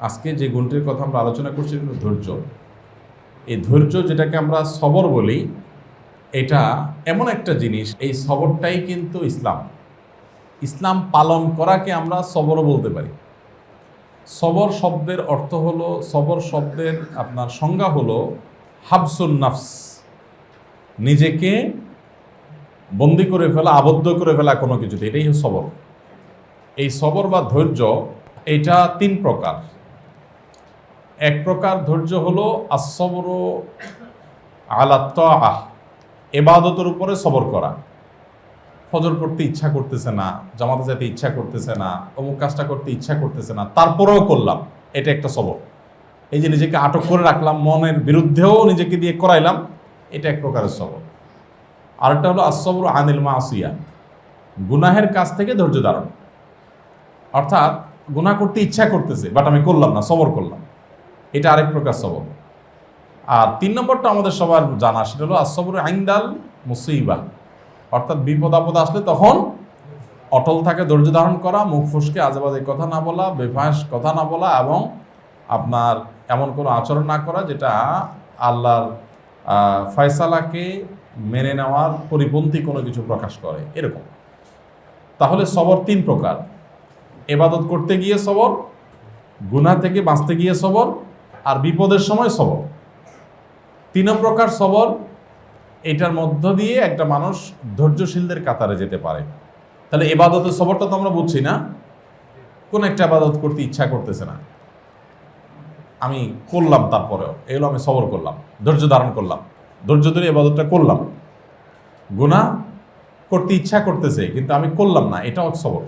আজকে যে গুণটির কথা আমরা আলোচনা করছি ধৈর্য। এই ধৈর্য যেটাকে আমরা সবর বলি, এটা এমন একটা জিনিস, এই সবরটাই কিন্তু ইসলাম। ইসলাম পালন করাকে আমরা সবরও বলতে পারি। সবর শব্দের অর্থ হলো, সবর শব্দের আপনার সংজ্ঞা হলো হাবসুন নাফস, নিজেকে বন্দি করে ফেলা, আবদ্ধ করে ফেলা কোনো কিছুতে, এটাই হলো সবর। এই সবর বা ধৈর্য এটা তিন প্রকার। এক প্রকার ধৈর্য হলো আসবর আলা তাআহ, ইবাদতের উপরে সবর করা। ফজর করতে ইচ্ছা করতেছে না, জামাতে যেতে ইচ্ছা করতেছে না, অমুক কাজটা করতে ইচ্ছা করতেছে না, তারপরেও করলাম, এটা একটা সবর। এই যে নিজেকে আটক করে রাখলাম, মনের বিরুদ্ধেও নিজেকে দিয়ে করাইলাম, এটা এক প্রকারের সবর। আরেকটা হলো আসবর আনিল মাসিয়া, গুনাহের কাছ থেকে ধৈর্য ধারণ। অর্থাৎ গুনাহ করতে ইচ্ছা করতেছে বাট আমি করলাম না, সবর করলাম, এটা আরেক প্রকার সবর। আর তিন নম্বরটা আমাদের সবার জানা, সেটা হলো আসবর আইন্দাল মুসিবা, অর্থাৎ বিপদ আপদ আসলে তখন অটল থাকে, ধৈর্য ধারণ করা, মুখ ফুসকে আজেবাজে কথা না বলা, বেফাঁস কথা না বলা, এবং আপনার এমন কোনো আচরণ না করা যেটা আল্লাহর ফয়সালাকে মেনে নেওয়ার পরিপন্থী কোনো কিছু প্রকাশ করে, এরকম। তাহলে সবর তিন প্রকার: ইবাদত করতে গিয়ে সবর, গুনাহ থেকে বাঁচতে গিয়ে সবর, আর বিপদের সময় সবর। তিন প্রকার সবর, এটার মধ্য দিয়ে একটা মানুষ ধৈর্যশীলদের কাতারে যেতে পারে। তাহলে ইবাদতের সবরটা তো আমরা বুঝছি না, কোন একটা ইবাদত করতে ইচ্ছা করতেছে না, আমি করলাম, তারপরেও এগুলো আমি সবর করলাম, ধৈর্য ধারণ করলাম, ধৈর্য ধরে ইবাদতটা করলাম। গুনাহ করতে ইচ্ছা করতেছে কিন্তু আমি করলাম না, এটাও সবর।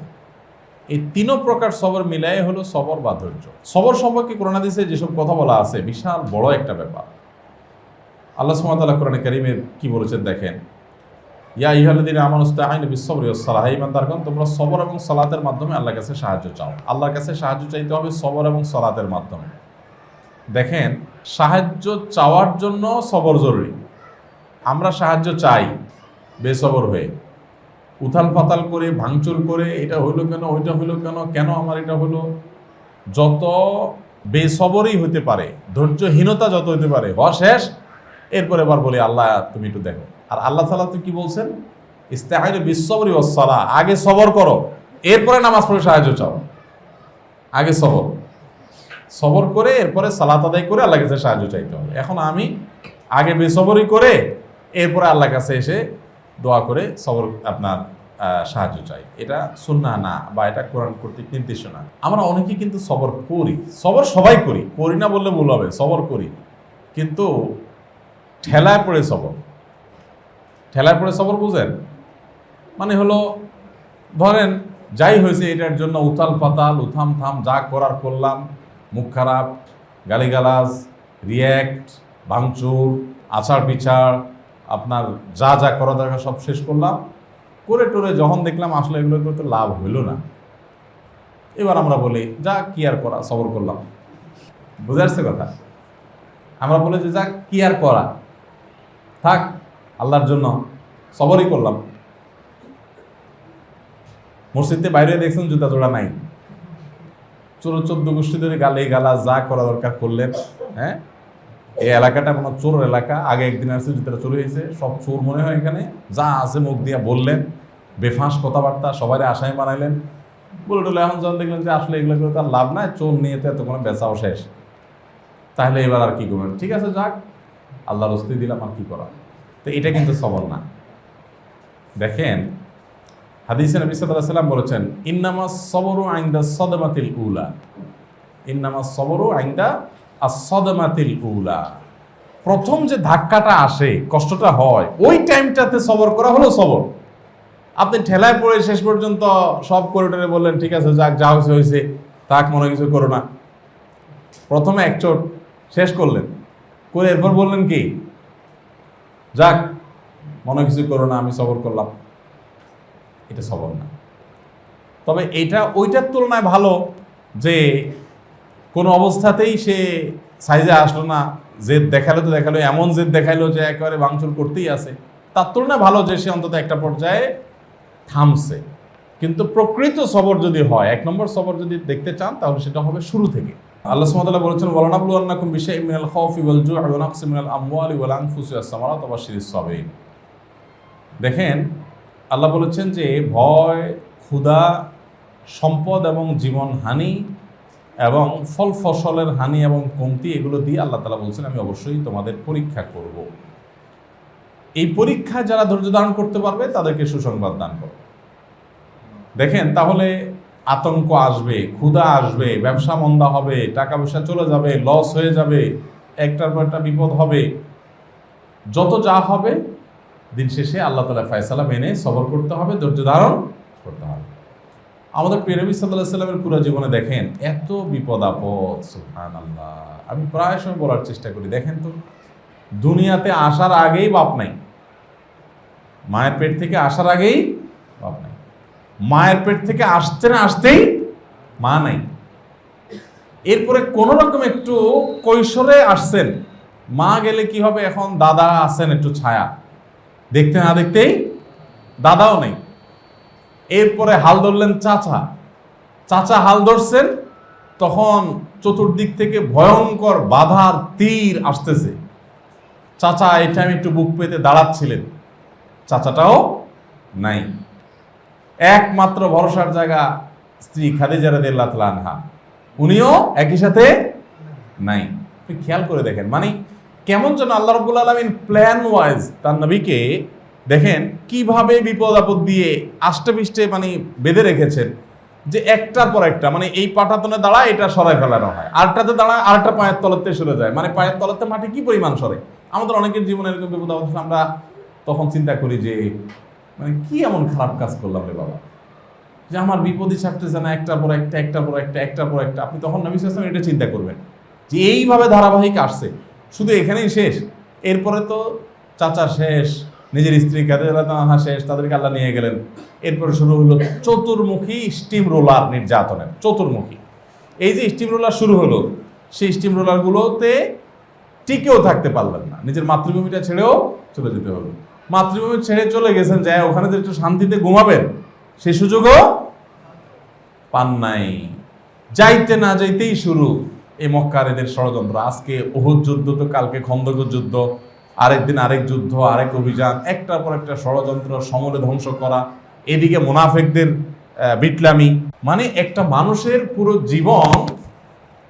এই তিন প্রকার সবর মিলাই হলো সবর বা ধৈর্য। সবর সম্পর্কে কোরআন হাদিসে যেসব কথা বলা আছে, বিশাল বড় একটা ব্যাপার। আল্লাহ সুবহানাহু ওয়া তাআলা কোরআনে কারীমে কি বলেছেন দেখেন, ইয়া আইয়ুহাল্লাযীনা আমানু ইসতাঈনু বিস-সাবরি ওয়াস-সালাহ, হে ঈমানদারগণ তোমরা সবর এবং সালাতের মাধ্যমে আল্লাহর কাছে সাহায্য চাও। আল্লাহর কাছে সাহায্য চাইতে হবে সবর এবং সালাতের মাধ্যমে। দেখেন, সাহায্য চাওয়ার জন্য সবর জরুরি। আমরা সাহায্য চাই বেসবর হয়ে, উথাল পাতাল করে, ভাঙচুর করে, এটা হইলো কেন, ওইটা হইলো কেন, কেন আমার এটা হলো, যত বেসবরই হতে পারে, ধৈর্যহীনতা যত হতে পারে, শেষ। এরপরে এবার বলি আল্লাহ তুমি একটু দেখো। আর আল্লাহ তাআলা তো কি বলছেন, ইস্তাঈনু বিস-সাবরি ওয়াস-সালাহ, আগে সবর করো, এরপরে নামাজ পড়ে সাহায্য চাও। আগে সবর, সবর করে এরপরে সালাত আদায় করে আল্লাহর কাছে সাহায্য চাইতে হবে। এখন আমি আগে বেসবরই করে এরপরে আল্লাহর কাছে এসে দোয়া করে সবর আপনার সাহায্য চাই, এটা সুন্নাহ না, বা এটা কোরআন কর্তৃক নির্দেশনা। আমরা অনেকেই কিন্তু সবর করি, সবর সবাই করি না বললে ভুল হবে, সবর করি, কিন্তু ঠেলায় পড়ে সবর। ঠেলায় পড়ে সবর বুঝেন মানে হলো, ধরেন যাই হয়েছে এটার জন্য উথাল পাতাল, উথাম থাম যা করার করলাম, মুখ খারাপ, গালিগালাজ, রিয়্যাক্ট, ভাঙচুর, আছাড় পিছাড়, আপনার যা যা করা দরকার সব শেষ করলাম, করে টোরে যখন দেখলাম আসলে এগুলো করতে লাভ হইল না, এবার আমরা বলি যা কি আর করা, সবর করলাম। বুঝে আসছে কথা? আমরা বলি যে যা কি আর করা, থাক, আল্লাহর জন্য সবরই করলাম। মসজিদে বাইরে দেখছেন জুতা জোড়া নাই, 14 গোষ্ঠী ধরে গালে গালা যা করা দরকার করলেন। হ্যাঁ, এই এলাকাটা কোনো চোর এলাকা, আগে একদিন আসছে জুতাটা চলে হয়েছে, সব চোর মনে হয় এখানে, যা আছে মুখ দিয়া বললেন, বেফাঁস কথাবার্তা, সবাই আশায় বানাইলেন, বলে টলে। এখন যখন দেখলেন যে আসলে এগুলো করে তার লাভ নাই, চোর নিয়ে তো এত কোনো বেচাও শেষ, তাহলে এবার আর কি করবেন, ঠিক আছে যাক, আল্লাহর রস্তি দিলাম, আর কি করা। তো এটা কিন্তু সবর না। দেখেন, হাদিসে নবী সাল্লাল্লাহু আলাইহি ওয়াসাল্লাম বলেছেন, ইন্নামাস সবরু ইনদা সাদমাতিল উলা, ইন্নামাস সবরু ইনদা as-সাদমাতিল উলা, প্রথম যে ধাক্কাটা আসে, কষ্টটা হয়, ওই টাইমটাতে সবর করা হলো সবর। আপনি ঠেলায় পড়ে শেষ পর্যন্ত সব করিডোরে বললেন ঠিক আছে যাক, যা হয়েছে হয়েছে, তাক, মনে কিছু করো না। প্রথমে এক চোট শেষ করলেন, করে এরপর বললেন কি, যাক, মনে কিছু করো না, আমি সবর করলাম, এটা সবর না। তবে এটা ওইটার তুলনায় ভালো যে কোনো অবস্থাতেই সে সাইজে আসলো না, জেদ দেখালো তো দেখালো, এমন জেদ দেখাইলো যে একেবারে ভাঙচুর করতেই আছে, তার তুলনায় ভালো যে সে অন্তত একটা পর্যায়ে থামছে। কিন্তু প্রকৃত সবর যদি হয়, এক নম্বর সবর যদি দেখতে চান, তাহলে সেটা হবে শুরু থেকে। আল্লাহ সুবহানাহু ওয়া তাআলা বলেছেন ওয়ালানাবলুওয়ান্নাকুম বিশাইইম মিনাল খাউফি ওয়াল জু'i ওয়া নাকসিম মিনাল আমওয়ালি ওয়াল আনফুসি ওয়াস সামারাতি ওয়া বাশশিরিস সাবিরিন। দেখেন আল্লাহ বলেছেন যে ভয়, ক্ষুধা, সম্পদ এবং জীবন হানি এবং ফল ফসলের হানি এবং কমতি, এগুলো দিয়ে আল্লাহ তাআলা বলছেন আমি অবশ্যই তোমাদের পরীক্ষা করব। এই পরীক্ষায় যারা ধৈর্য ধারণ করতে পারবে তাদেরকে সুসংবাদ দান করো। দেখেন তাহলে আতঙ্ক আসবে, ক্ষুধা আসবে, ব্যবসা মন্দা হবে, টাকা পয়সা চলে যাবে, লস হয়ে যাবে, একটার পর একটা বিপদ হবে, যত যা হবে দিন শেষে আল্লাহ তাআলা ফয়সালা মেনে সবর করতে হবে, ধৈর্য ধারণ করতে হবে। আমাদের প্রিয় নবী সাল্লাল্লাহু আলাইহি ওয়াসাল্লামের পুরো জীবনে দেখেন এত বিপদ আপদ, সুবহানাল্লাহ। আমি প্রায় সময় বলার চেষ্টা করি, দেখেন তো দুনিয়াতে আসার আগেই বাপ নাই, মায়ের পেট থেকে আসার আগেই বাপ নাই, মায়ের পেট থেকে আসতে না আসতেই মা নাই, এরপরে কোন রকম একটু কৈশোরে আসছেন, মা গেলে কি হবে, এখন দাদা আছেন একটু ছায়া, দেখতে না দেখতেই দাদাও নেই, এরপরে হাল ধরলেন চাচা, চাচা হাল ধরছেন, তখন চতুর্দিক থেকে ভয়ঙ্কর বাধার তীর আসতেছে, চাচা এই টাইম একটু বুক পেতে দাঁড়াচ্ছিলেন, চাচাটাও নাই, একমাত্র ভরসার জায়গা স্ত্রী খাদিজা রাদিয়াল্লাহু তাআলা আনহা, উনিও একই সাথে নাই। আপনি খেয়াল করে দেখেন, মানে কেমন যেন আল্লাহ রাব্বুল আলামিন প্ল্যান ওয়াইজ তার নবীকে দেখেন কিভাবে বিপদ আপদ দিয়ে আষ্টে পৃষ্ঠে মানে বেঁধে রেখেছেন, যে একটার পর একটা, মানে এই পাটাতনে দাঁড়ায় এটা সরাই ফেলানো হয়, আরটাতে দাঁড়ায় আরেকটা পায়ের তলাতে সরে যায়, মানে পায়ের তলাতে মাটি কি পরিমাণ সরে। আমাদের অনেকের জীবনে এরকম বিপদ আপদ, আমরা তখন চিন্তা করি যে মানে কি এমন খারাপ কাজ করলাম রে বাবা, যে আমার বিপদই ছাড়তেছে না, একটার পর একটা, একটার পর একটা, একটার পর একটা। আপনি তখন নবী সাল্লাল্লাহু আলাইহি ওয়াসাল্লাম এটা চিন্তা করবেন যে এইভাবে ধারাবাহিক আসছে, শুধু এখানেই শেষ, এরপরে তো চাচা শেষ, নিজের স্ত্রী খাদিজা রাদিয়াল্লাহু আনহা শেষ, তাদেরকে আল্লাহ নিয়ে গেলেন। এরপরে শুরু হলো চতুর্মুখী স্টিম রোলার নির্যাতনের, চতুর্মুখী এই যে স্টিম রোলার শুরু হলো, সেই স্টিম রোলারগুলোতে টিকেও থাকতে পারলেন না, নিজের মাতৃভূমিটা ছেড়েও চলে যেতে হলো। মাতৃভূমি ছেড়ে চলে গেছেন, যায় ওখানে যে একটু শান্তিতে ঘুমাবেন সেই সুযোগও পান নাই, যাইতে না যাইতেই শুরু এই মক্কার এদের ষড়যন্ত্র। আজকে উহুদ যুদ্ধ, তো কালকে খন্দকের যুদ্ধ, আরেকদিন আরেক যুদ্ধ, আরেক অভিযান, একটার পর একটা ষড়যন্ত্র, সমূলে ধ্বংস করা, এদিকে মুনাফিকদের বিটলামি, মানে একটা মানুষের পুরো জীবন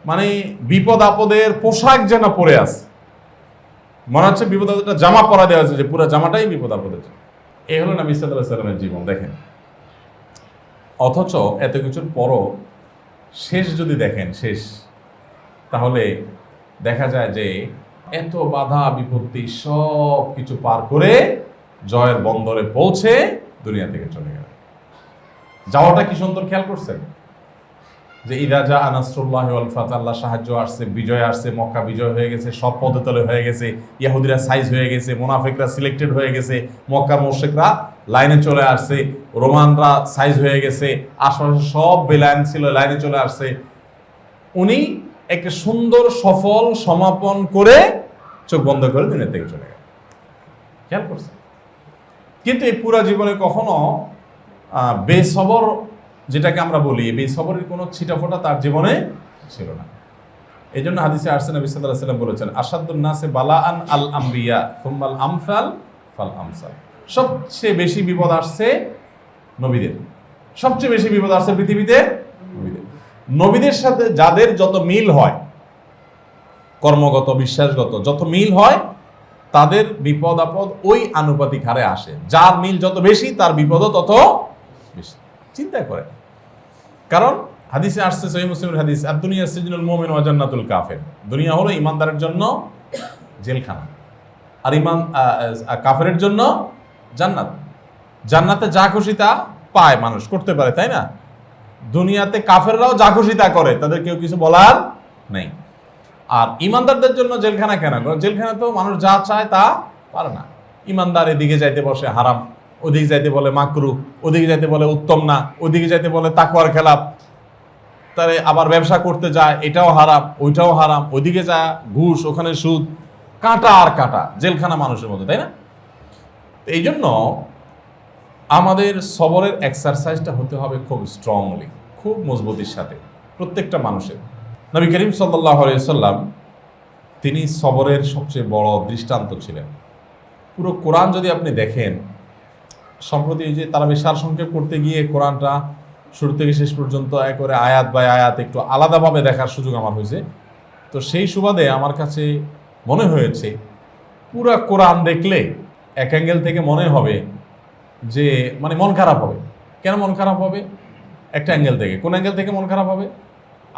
মানে বিপদ আপদের পোশাক যেন পরে আছে, মনে হচ্ছে বিপদ আপদের জামা পরা দেওয়া হয়েছে, যে পুরো জামাটাই বিপদ আপদের। এই হলো নবী সাল্লাল্লাহু আলাইহি ওয়াসাল্লামের জীবন দেখেন। অথচ এত কিছুর পরও শেষ যদি দেখেন, শেষ তাহলে দেখা যায় যে এত বাধা বিপত্তি সব কিছু পার করে জয়ের বন্দরে পৌঁছে দুনিয়া থেকে চলে গেল। যাওয়াটা কি সুন্দর, খেয়াল করছেন যে ইদা জা নাসরুল্লাহি ওয়াল ফাত, আল্লাহ সাহায্য আসছে, বিজয় আসছে, মক্কা বিজয় হয়ে গেছে, সব পদতলে হয়ে গেছে, ইহুদিরা সাইজ হয়ে গেছে, মুনাফিকরা সিলেক্টেড হয়ে গেছে, মক্কার মুশরিকরা লাইনে চলে আসছে, রোমানরা সাইজ হয়ে গেছে, আশপাশে সব বেলাইন ছিল লাইনে চলে আসছে, উনি একটা সুন্দর সফল সমাপন করে চোখ বন্ধ করে দুনিয়া থেকে চলে গেল। খেয়াল করছে, কিন্তু এই পুরা জীবনে কখনো বেসবর যেটাকে আমরা বলি, বেসবরের কোনো ছিটাফোঁটা তার জীবনে ছিল না। এই জন্য হাদিসে আসছে, নবী সাল্লাল্লাহু আলাইহি ওয়াসাল্লাম বলেছেন আশাদ্দুন নাসে বালাআন আল আম্বিয়া সুম্মাল আমসাল ফাল আমসাল। সবচেয়ে বেশি বিপদ আসছে নবীদের, সবচেয়ে বেশি বিপদ আসছে পৃথিবীতে নবীদের। নবীদের সাথে যাদের যত মিল হয়, কর্মগত বিশ্বাসগত যত মিল হয়, তাদের বিপদ আপদ ওই আনুপাতিক হারে আসে। যার মিল যত বেশি তার বিপদও তত বেশি। চিন্তা করে, কারণ হাদিসে আসছে, সহিহ মুসলিমের হাদিস, আদ-দুনিয়া সিজনুল মুমিন ওয়া জান্নাতুল কাফির। দুনিয়া হলো ইমানদারের জন্য জেলখানা, আর কাফেরের জন্য জান্নাত। জান্নাতে যা খুশি তা পায়, মানুষ করতে পারে, তাই না? দুনিয়াতে কাফেররাও যা খুশি তা করে, তাদের কেউ কিছু বলার নেই। আর ইমানদারদের জন্য জেলখানা কেন? জেলখানা তো মানুষ যা চায় তা পারে না। ইমানদার এদিকে যাইতে বসে হারাম, ওদিকে যাইতে বলে মাকরু, ওদিকে যাইতে বলে উত্তম না, ওদিকে যাইতে বলে তাকওয়ার খেলাফ, তারে আবার ব্যবসা করতে যায়, এটাও হারাম ওইটাও হারাম, ওইদিকে যায় ঘুষ, ওখানে সুদ, কাঁটা আর কাঁটা, জেলখানা মানুষের মধ্যে, তাই না? এই জন্য আমাদের সবরের এক্সারসাইজটা হতে হবে খুব স্ট্রংলি, খুব মজবুতির সাথে প্রত্যেকটা মানুষের। নবী করিম সাল্লাল্লাহু আলাইহি সাল্লাম তিনি সবরের সবচেয়ে বড় দৃষ্টান্ত ছিলেন। পুরো কোরআন যদি আপনি দেখেন, সম্প্রতি যে তারাবি সারসংক্ষেপ করতে গিয়ে কোরআনটা শুরু থেকে শেষ পর্যন্ত একবারে আয়াত বাই আয়াত একটু আলাদাভাবে দেখার সুযোগ আমার হয়েছে। তো সেই সুবাদে আমার কাছে মনে হয়েছে পুরা কোরআন দেখলে এক অ্যাঙ্গেল থেকে মনে হবে যে মানে মন খারাপ হবে। কেন মন খারাপ হবে? একটা অ্যাঙ্গেল থেকে। কোন অ্যাঙ্গেল থেকে মন খারাপ হবে?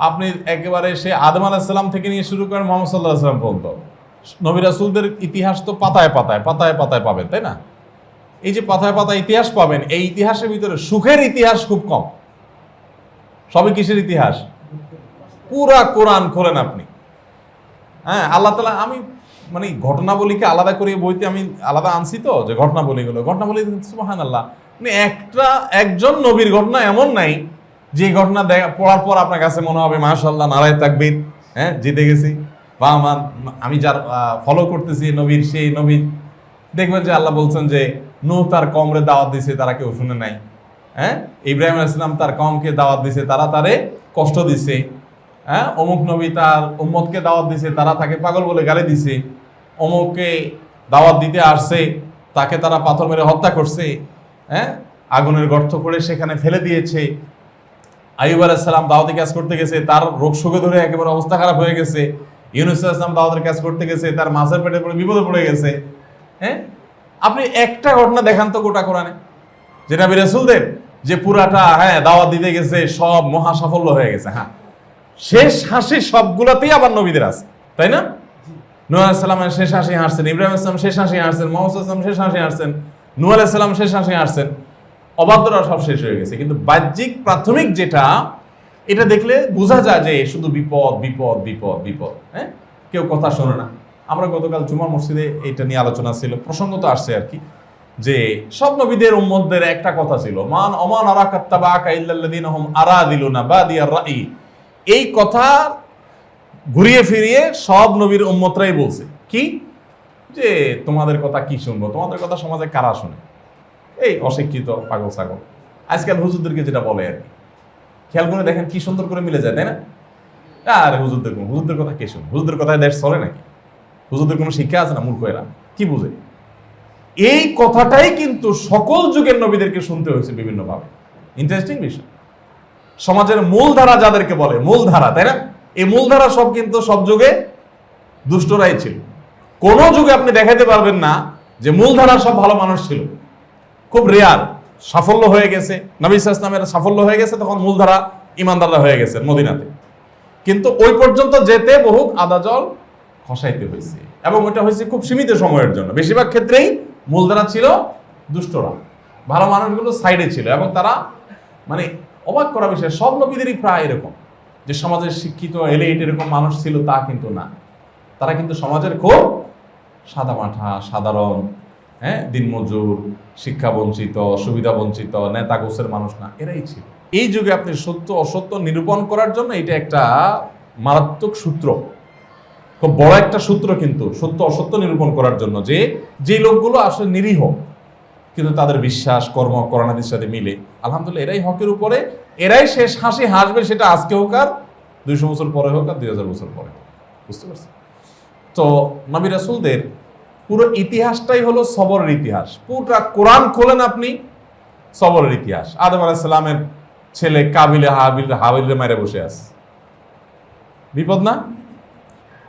আপনি একেবারে সে আদম আলাইহিস সালাম থেকে নিয়ে শুরু করেন মুহাম্মদ সাল্লাল্লাহু আলাইহি ওয়াসাল্লাম পর্যন্ত নবী রাসূলদের ইতিহাস তো পাতায় পাতায় পাতায় পাতায় পাবেন, তাই না? এই যে পাতায় পাতায় ইতিহাস পাবেন, এই ইতিহাসের ভিতরে সুখের ইতিহাস খুব কম। সবই কিসের ইতিহাস? পুরা কোরআন খোলেন আপনি, হ্যাঁ, আল্লাহ তাআলা, আমি মানে ঘটনাবলীকে আলাদা করে বইতে আমি আলাদা আনছি তো, যে ঘটনাবলীগুলো সুবহানাল্লাহ, মানে একজন নবীর ঘটনা এমন নাই যে ঘটনা পড়ার পর আপনার কাছে মনে হবে মাশাআল্লাহ নারায়ে তাকবীর, হ্যাঁ জিতে গেছি, বা আমি যার ফলো করতেছি নবীর, সেই নবী দেখবেন যে আল্লাহ বলছেন যে নূহ তার কওমরে দাওয়াত দিয়েছে, তারা কেউ শুনে নাই, হ্যাঁ, ইব্রাহিম আলাইহিস সালাম তার কওমকে দাওয়াত দিয়েছে, তারা তারে কষ্ট দিছে, হ্যাঁ, অমুক নবী তার উম্মতকে দাওয়াত দিছে, তারা তাকে পাগল বলে গালি দিছে, অমুককে দাওয়াত দিতে আসছে, তাকে তারা পাথর মেরে হত্যা করছে, হ্যাঁ, আগুনের গর্ত করে সেখানে ফেলে দিয়েছে। আইয়ুব আলাইহিস সালাম দাওয়াতি কাজ করতে গেছে, তার রোগ শোকে ধরে একেবারে অবস্থা খারাপ হয়ে গেছে। ইউনূস আলাইহিস সালাম দাওয়াতের কাজ করতে গেছে, তার মাছের পেটে পড়ে বিপদে পড়ে গেছে। হ্যাঁ, আপনি একটা ঘটনা দেখান তো গোটা কোরআনে যে নবী রাসূলদের যে পুরাটা, হ্যাঁ, দাওয়াত দিতে গেছে, সব মহা সাফল্য হয়ে গেছে। হ্যাঁ, শেষ হাসি সবগুলাতেই আবার নবীদের আছে, তাই না? নূহ আলাইহিস সালামের শেষ হাসি হাসছেন, ইব্রাহিম আলাইহিস সালাম শেষ হাসি হাসছেন, মুহাম্মদ সাল্লাল্লাহু আলাইহি ওয়াসাল্লাম শেষ হাসি হাসছেন, নূহ আলাইহিস সালাম শেষ হাসি হাসছেন। অবাধ্যরা সব শেষ হয়ে গেছে, কিন্তু বাহ্যিক প্রাথমিক যেটা, এটা দেখলে বোঝা যায় যে শুধু বিপদ বিপদ বিপদ বিপদ। হ্যাঁ, কেউ কথা শোনে না। আমরা গতকাল জুমার মসজিদে এটা নিয়ে আলোচনা ছিল, প্রসঙ্গ তো আসছে আর কি, যে সব নবীদের উম্মতদের একটা কথা ছিল, মান ওমান আরাকাত্তাবাকা ইল্লাল্লাযিনা হুম আরাদিলুনা বাদিয়ার রাই। এই কথা ঘুরিয়ে ফিরিয়ে সব নবীর উম্মতরাই বলছে কি, যে তোমাদের কথা কি শুনবো, তোমাদের কথা সমাজে কারা শুনে? এই অশিক্ষিত পাগল ছাগল। আজকাল হুজুরদেরকে যেটা বলে আর কি, খেয়াল করে দেখেন কি সুন্দর করে মিলে যায়, তাই না? আরে হুজুরদের কথা কে শুনে? হুজুরদের কথায় দেশ চলে নাকি? হুজুরদের কোনো শিক্ষা আছে না? মূর্খ এরা কি বুঝে? এই কথাটাই কিন্তু সকল যুগের নবীদেরকে শুনতে হয়েছে বিভিন্নভাবে। ইন্টারেস্টিং বিষয়। সমাজের মূলধারা যাদেরকে বলে, মূলধারা, তাই না? এই মূলধারা সব কিন্তু সব যুগে দুষ্টরাই ছিল। কোন যুগে আপনি দেখাতে পারবেন না যে মূলধারা সব ভালো মানুষ ছিল। খুব রেয়ার। সাফল্য হয়ে গেছে, নবী সাল্লাল্লাহু আলাইহি ওয়াসাল্লামের সাফল্য হয়ে গেছে, তখন মূলধারা ইমানদাররা হয়ে গেছে মদিনাতে। কিন্তু ওই পর্যন্ত যেতে বহু আদা জল খসাইতে হয়েছে, এবং ওটা হয়েছে খুব সীমিত সময়ের জন্য। বেশিরভাগ ক্ষেত্রেই মূলধারা ছিল দুষ্টরা, ভালো মানুষগুলো সাইডে ছিল, এবং তারা মানে অবাক করা বিষয়, সব নবীদেরই প্রায় এরকম যে সমাজের শিক্ষিত এলিট এরকম মানুষ ছিল তা কিন্তু না। তারা কিন্তু সমাজের খুব সাদামাঠা সাধারণ, হ্যাঁ, দিনমজুর, শিক্ষা বঞ্চিত, সুবিধা বঞ্চিত, নেতা গোছের মানুষ না, এরাই ছিল। এই যুগে আপনি সত্য অসত্য নিরূপণ করার জন্য এটা একটা মারাত্মক সূত্র, খুব বড় একটা সূত্র, কিন্তু সত্য অসত্য নিরূপণ করার জন্য যে লোকগুলো আসলে নিরীহ কিন্তু তাদের বিশ্বাস কর্ম করণাদির সাথে মিলে, আলহামদুলিল্লাহ এরাই হকের উপরে, এরাই শেষ হাসি হাসবে, সেটা আজকে হোক আর 200 বছর পরে হোক আর 2000 বছর পরে। বুঝতে পারছি? তো নবী রাসূলদের পুরো ইতিহাসটাই হলো সবরের ইতিহাস। পুরোটা কোরআন খোলেন আপনি, সবরের ইতিহাস। আদম আলাইহিস সালামের ছেলে কাবিলে হাবিলে মারে বসে আছে, বিপদ না?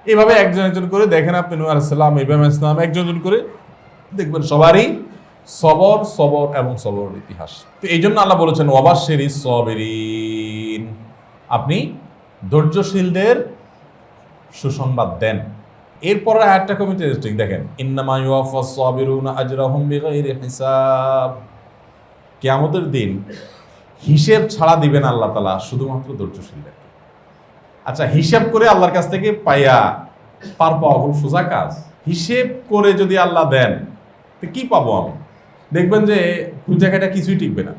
এইভাবে একজন একজন করে দেখেন আপনি, নূহ আলাইহিস সালাম, ইব্রাহিম আলাইহিস সালাম, একজন একজন করে দেখবেন সবারই সবর সবর এবং সবরের ইতিহাস। তো এই জন্য আল্লাহ বলেছেন ওয়াবাশশিরিস সাবিরিন, আপনি ধৈর্যশীলদের সুসংবাদ দেন। এরপরে আরেকটা খুব ইন্টারেস্টিং, দেখেন, ইন্নামা ইউওয়াফাস সাবিরুনা আজরাহুম বিগাইরি হিসাব। কিয়ামতের দিন হিসেব ছাড়া দিবেন আল্লাহ তাআলা শুধুমাত্র ধৈর্যশীলদেরকে। আচ্ছা, হিসাব করে আল্লাহর কাছ থেকে পার পাওয়া খুব সোজা কাজ। হিসেব করে যদি আল্লাহ দেন তো কি পাবো আমি? দেখবেন যে জায়গাটা কিছুই টিকবে না।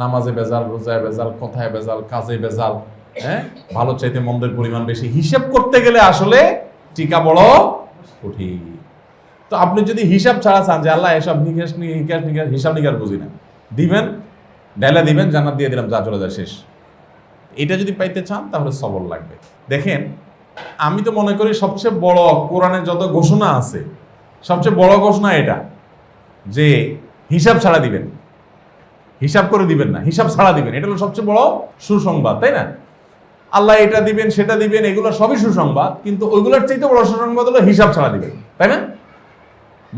নামাজে বেজাল, রোজায় বেজাল, কথায় বেজাল, কাজে বেজাল, হ্যাঁ, ভালো চাইতে মন্দের পরিমাণ বেশি। হিসাব করতে গেলে আসলে টিকা বড় কঠিন। তো আপনি যদি হিসাব ছাড়া চান যে আল্লাহ এসব হিসাব নিকাশ বুঝি না, দিবেন, ডাইলা দিবেন, জান্নাত দিয়ে দিলাম, যা চলে যায়, শেষ। এটা যদি পাইতে চান তাহলে সবর লাগবে। দেখেন, আমি তো মনে করি সবচেয়ে বড় কোরআনে যত ঘোষণা আছে সবচেয়ে বড় ঘোষণা এটা, যে হিসাব ছাড়া দিবেন, হিসাব করে দিবেন না, হিসাব ছাড়া দিবেন। এটা হলো সবচেয়ে বড় সুসংবাদ, তাই না? আল্লাহ এটা দিবেন সেটা দিবেন, এগুলো সবই সুসংবাদ, কিন্তু ওইগুলোর চাইতে বড় সুসংবাদ হলো হিসাব ছাড়া দিবেন, তাই না?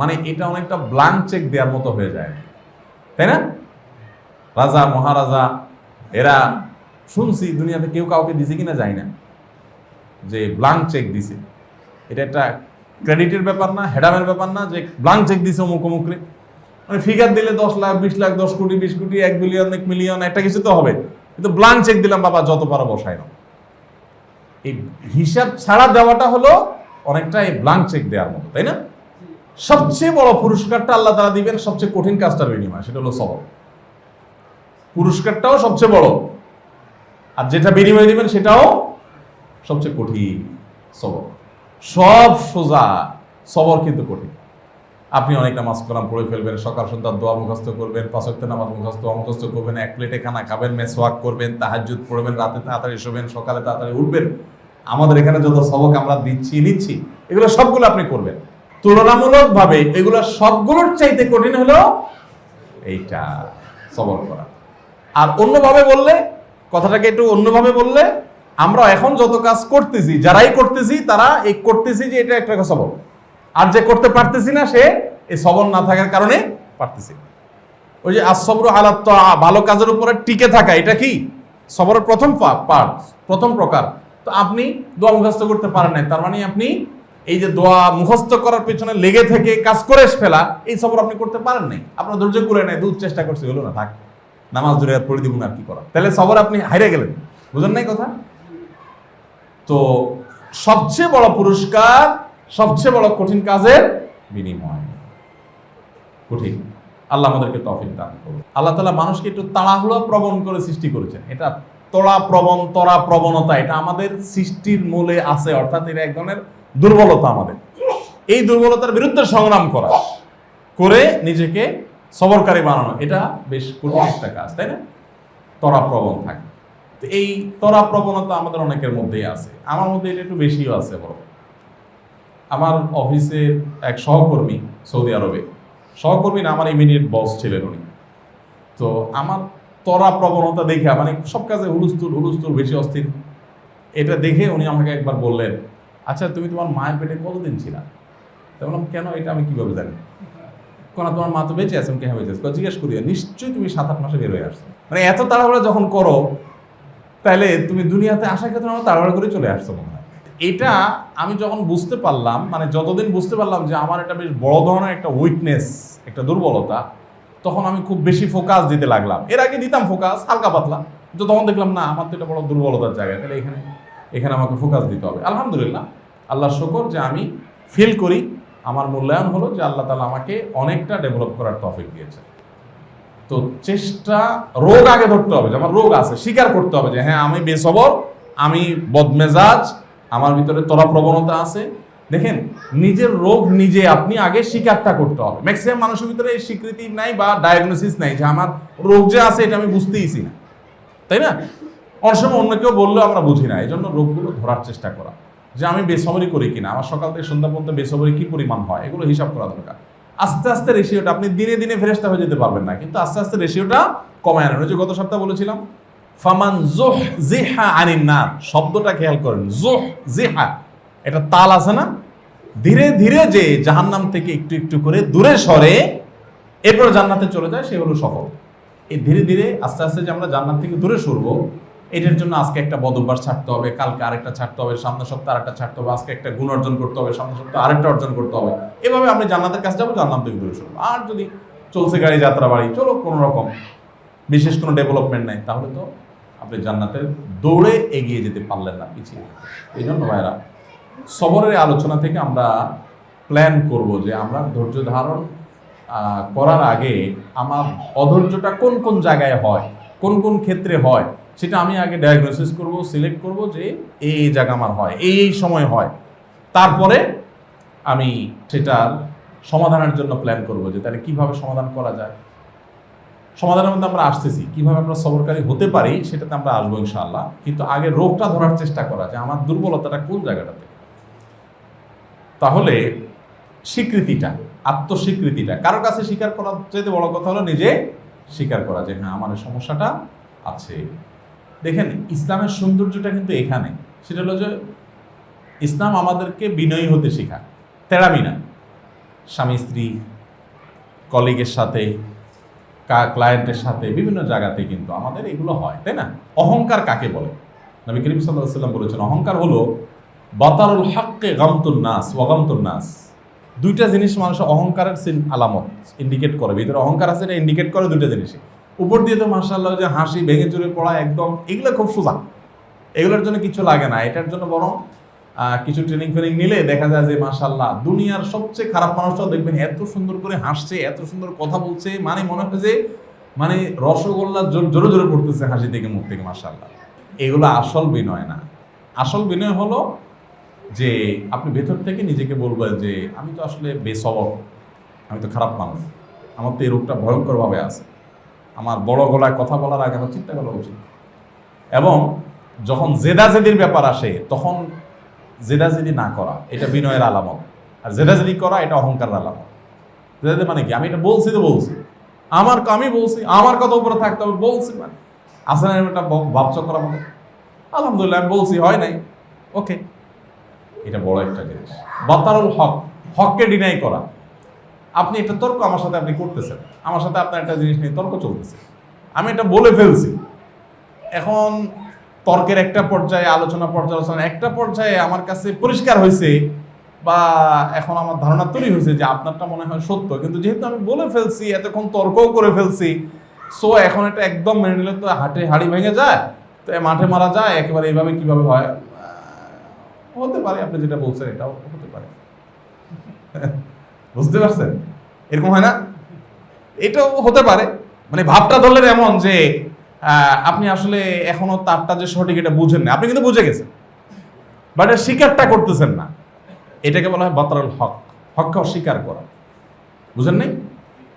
মানে এটা অনেকটা ব্ল্যাঙ্ক চেক দেওয়ার মতো হয়ে যায়, তাই না? রাজা মহারাজা এরা শুনছি দুনিয়াতে কেউ কাউকে দিছে কিনা যায় না, যে ব্ল্যাঙ্ক চেক দিছে। এটা একটা ক্রেডিটের ব্যাপার না, হেডামের ব্যাপার না যে ব্ল্যাঙ্ক চেক দিছে অমুক অমুকরে। মানে ফিগার দিলে 10 লাখ 20 লাখ 10 কোটি 20 কোটি 1 বিলিয়ন 1 মিলিয়ন একটা কিছু তো হবে, কিন্তু ব্ল্যাঙ্ক চেক দিলাম বাবা যত পারো বসাই নাও। এই হিসাব ছাড়া দেওয়াটা হলো অনেকটা এই ব্ল্যাঙ্ক চেক দেওয়ার মতো, তাই না? সবচেয়ে বড় পুরস্কারটা আল্লাহ তাআলা দিবেন সবচেয়ে কঠিন কাজটার বিনিময়ে, সেটা হলো সবর। পুরস্কারটাও সবচেয়ে বড়, আর যেটা বিনিময় দিবেন সেটাও সবচেয়ে কঠিন। সবর সব সোজা, সবর কিন্তু কঠিন। আপনি অনেক নামাজ কালাম পড়ে ফেলবেন, সকাল সন্ধ্যা দোয়া মুখস্থ করবেন, 5 ওয়াক্ত নামাজ মুখস্থ করবেন, 1 প্লেটে খানা খাবেন, মেসওয়াক করবেন, তাহাজ্জুদ পড়বেন, রাতে তাড়াতাড়ি শোবেন, সকালে তাড়াতাড়ি উঠবেন। আমাদের এখানে যত সবক আমরা নিচ্ছি এগুলো সবগুলো আপনি করবেন। তুলনামূলকভাবে এগুলো সবগুলোর চাইতে কঠিন হলো এইটা, সবর করা। আর অন্যভাবে বললে, কথাটাকে একটু অন্যভাবে বললে, আমরা এখন যত কাজ করতেছি, যারাই করতেছি তারা এই করতেছি যে এটা একটা সবর, আর যে করতে পারতেছি না সে এই সবর না থাকার কারণে পারতেছি। ওই যে আসবরু আলা তাআ, ভালো কাজের উপরে টিকে থাকা, এটা কি সবরের প্রথম পার্ট, প্রথম প্রকার। তো আপনি দোয়া মুখস্থ করতে পারেন না, তার মানে আপনি এই যে দোয়া মুখস্থ করার পেছনে লেগে থেকে কাজ করে ফেলা, এই সবর আপনি করতে পারেন নাই, আপনার ধৈর্য করে নাই, দুধ চেষ্টা করছে, হলো না, থাক নামাজ ধরে পড়ে দিব না, আর কি করা, তাহলে সবর আপনি হারিয়ে গেলেন। বুঝেন নাই কথা? তো সবচেয়ে বড় পুরস্কার সবচেয়ে বড় কঠিন কাজের বিনিময়, কঠিন। আল্লাহ আমাদেরকে তৌফিক দান করুন। আল্লাহ তাআলা মানুষকে একটু তাড়াহুড়া প্রবণ করে সৃষ্টি করেছেন। এটা তড়া প্রবণতা এটা আমাদের সৃষ্টির মূলে আছে, অর্থাৎ এটা এক ধরনের দুর্বলতা আমাদের। এই দুর্বলতার বিরুদ্ধে সংগ্রাম করা, করে নিজেকে সবরকারী বানানো, এটা বেশ কঠিন একটা কাজ, তাই না? তড়া প্রবণ থাকে। তো এই তড়া প্রবণতা আমাদের অনেকের মধ্যেই আছে, আমার মধ্যে এটা একটু বেশিও আছে। বড় আমার অফিসের এক সহকর্মী, সৌদি আরবে সহকর্মী না, আমার ইমিডিয়েট বস ছিলেন উনি। তো আমার তড়া প্রবণতা দেখে, মানে সব কাজে হুলস্থুল বেশি অস্থির, এটা দেখে উনি আমাকে একবার বললেন, আচ্ছা তুমি তোমার মায়ের পেটে কতদিন ছিলা? তো বললাম কেন, এটা আমি কিভাবে জানি? কোন তোমার মা তো বেঁচে আছেন, কে বেঁচে আছে? জিজ্ঞেস করি, নিশ্চয়ই তুমি 7-8 মাসে বের হয়ে আসছো। মানে এত তাড়াহুড়া যখন করো, তাহলে তুমি দুনিয়াতে আসার ক্ষেত্রে আমার তাড়াহুড়া করে চলে আসছো মনে হয়। এটা আমি যখন বুঝতে পারলাম, মানে যতদিন বুঝতে পারলাম যে আমার এটা বেশ বড় ধরনের একটা উইকনেস, একটা দুর্বলতা, তখন আমি খুব বেশি ফোকাস দিতে লাগলাম। এর আগে দিতাম ফোকাস হালকা পাতলা, কিন্তু তখন দেখলাম না, আমার তো এটা বড় দুর্বলতার জায়গা, তাহলে এখানে আমাকে ফোকাস দিতে হবে। আলহামদুলিল্লাহ, আল্লাহর শুকর যে আমি ফিল করি, আমার মূল্যায়ন হলো যে আল্লাহ তাআলা আমাকে অনেকটা ডেভেলপ করার তৌফিক দিয়েছে। তো চেষ্টা, রোগ আগে ধরতে হবে যে আমার রোগ আছে, স্বীকার করতে হবে যে হ্যাঁ আমি বেসবর, আমি বদমেজাজ, আমার ভিতরে তড়া প্রবণতা আছে। দেখেন, নিজের রোগ নিজে আপনি আগে স্বীকারটা করতে হবে। ম্যাক্সিমাম মানুষের ভিতরে এই স্বীকৃতি নাই বা ডায়াগনোসিস নাই যে আমার রোগ যে আছে এটা আমি বুঝতেইছি না, তাই না? অনেক সময় অন্য কেউ বললেও আমরা বুঝি না। এই জন্য রোগগুলো ধরার চেষ্টা করা, যে আমি বেসবরি করি কিনা, আমার সকাল থেকে সন্ধ্যা পর্যন্ত বেসবরি কি পরিমাণ হয়, এগুলো হিসাব করা দরকার। আস্তে আস্তে রেশিওটা, আপনি দিনে দিনে ফেরেশতা হয়ে যেতে পারবেন না, কিন্তু আস্তে আস্তে রেশিওটা কমায় আনেন। যে গত সপ্তাহে বলেছিলাম, ফামান যুহজিহা আনিন নার, শব্দটা খেয়াল করেন, যুহজিহা, এটা তাল আছে না? ধীরে ধীরে যে জাহান্নাম থেকে একটু একটু করে দূরে সরে এরপর জান্নাতে চলে যায়, সে হলো সফল। এই ধীরে ধীরে আস্তে আস্তে যে আমরা জান্নাত থেকে দূরে সরবো, এটার জন্য আজকে একটা বদ অভ্যাস ছাড়তে হবে, কালকে আরেকটা ছাড়তে হবে, সামনের সপ্তাহে আরেকটা ছাড়তে হবে, আজকে একটা গুণ অর্জন করতে হবে, সামনের সপ্তাহে আরেকটা অর্জন করতে হবে। এভাবে আপনি জান্নাতের কাছে যাবো, জান্নাত থেকে দূরে সরবো। আর যদি চলছে গাড়ি যাত্রা বাড়ি, চলো কোনো রকম, বিশেষ কোনো ডেভেলপমেন্ট নাই, তাহলে তো আপনি জান্নাতের দৌড়ে এগিয়ে যেতে পারলেন না, পিছিয়ে। এই জন্য ভাইরা, সবরের আলোচনা থেকে আমরা প্ল্যান করব যে আমরা ধৈর্য ধারণ করার আগে আমার অধৈর্যটা কোন কোন জায়গায় হয়, কোন কোন ক্ষেত্রে হয়, সেটা আমি আগে ডায়াগনোসিস করব, সিলেক্ট করব যে এই জায়গা আমার হয়, এই সময় হয়। তারপরে আমি সেটার সমাধানের জন্য প্ল্যান করব যে তাহলে কিভাবে সমাধান করা যায়। সমাধানের মধ্যে আমরা আসতেছি, কিভাবে আমরা সবরকারী হতে পারি সেটাতে আমরা আসবো ইনশাআল্লাহ। কিন্তু আগে রোগটা ধরার চেষ্টা করা যে আমার দুর্বলতাটা কোন জায়গাটাতে। তাহলে স্বীকৃতিটা, আত্মস্বীকৃতিটা, কারোর কাছে স্বীকার করার চাইতে বড় কথা হলো নিজে স্বীকার করা যে হ্যাঁ আমার এই সমস্যাটা আছে। দেখেন ইসলামের সৌন্দর্যটা কিন্তু এখানে, সেটা হলো যে ইসলাম আমাদেরকে বিনয়ী হতে শেখায়, তেড়ামি না। স্বামী স্ত্রী, কলিগের সাথে, ক্লায়েন্টের সাথে, বিভিন্ন জায়গাতে কিন্তু আমাদের এগুলো হয়, তাই না? অহংকার কাকে বলে? নবী করিম সাল্লাল্লাহু আলাইহি ওয়াসাল্লাম বলেছেন অহংকার হলো বাতারুল হাক্কে গামতুন নাস ওয়া গামতুন নাস। দুইটা জিনিস মানুষের অহংকারের আলামত ইন্ডিকেট করে, ভিতরে অহংকার আছে, এটা ইন্ডিকেট করে দুইটা জিনিসই। উপর দিয়ে তো মাশাআল্লাহ যে হাসি ভেঙে চুরে পড়া একদম, এগুলো খুব সোজা, এগুলোর জন্য কিছু লাগে না। এটার জন্য বরং কিছু ট্রেনিং ফেনিং নিলে দেখা যায় যে মাশাআল্লাহ দুনিয়ার সবচেয়ে খারাপ মানুষটাও দেখবেন এত সুন্দর করে হাসছে, এত সুন্দর কথা বলছে, মানে মনে হয় যে মানে রসগোল্লা জোরে জোরে পড়তেছে হাসি থেকে, মুখ থেকে, মাশাআল্লাহ। এগুলো আসল বিনয় না। আসল বিনয় হলো যে আপনি ভেতর থেকে নিজেকে বলবেন যে আমি তো আসলে বেসবর, আমি তো খারাপ মানুষ, আমার তো এই রোগটা ভয়ঙ্করভাবে আছে, আমার বড় গলায় কথা বলার আগে আমার চিন্তা করা উচিত। এবং যখন জেদাজেদির ব্যাপার আসে তখন জেদাজেদি না করা, এটা বিনয়ের আলামত। আর জেদাজেদি করা এটা অহংকারের আলামত। জেদাজেদি মানে কি? আমি এটা বলছি তো বলছি, আমি বলছি, আমার কথা উপরে থাকতে হবে, বলছি মানে আসলে একটা ভাবচক করা মানে আলহামদুলিল্লাহ আমি বলছি, হয় নাই, ওকে। এটা বড় একটা জিনিস। বাতারুল হক, হককে ডিনাই করা। আপনি একটা তর্ক আমার সাথে আপনি করতেছেন, আমার সাথে আপনার একটা জিনিস নিয়ে তর্ক চলতেছে, আমি এটা বলে ফেলছি। এখন তর্কের একটা পর্যায়ে, আলোচনা পর্যালোচনা একটা পর্যায়ে আমার কাছে পরিষ্কার হয়েছে বা এখন আমার ধারণা তৈরি হয়েছে যে আপনারটা মনে হয় সত্য, কিন্তু যেহেতু আমি বলে ফেলছি, এতক্ষণ তর্কও করে ফেলছি, সো এখন এটা একদম মেনে নিলে তো হাড়ি ভেঙে যায়, তো মাঠে মারা যায় একেবারে। এইভাবে কিভাবে হয়? হতে পারে আপনি যেটা বলছেন এটাও হতে পারে, বুঝতে পারছেন? এরকম হয় না? এটাও হতে পারে। মানে ভাবটা ধরলেন এমন যে আপনি আসলে এখনো তারটা যে সঠিক এটা বুঝেন না, আপনি কিন্তু বুঝে গেছেন, বাট স্বীকারটা করতেছেন না। এটাকে বলা হয় বাতারুল হক, হককে অস্বীকার করা। বুঝেন নাই?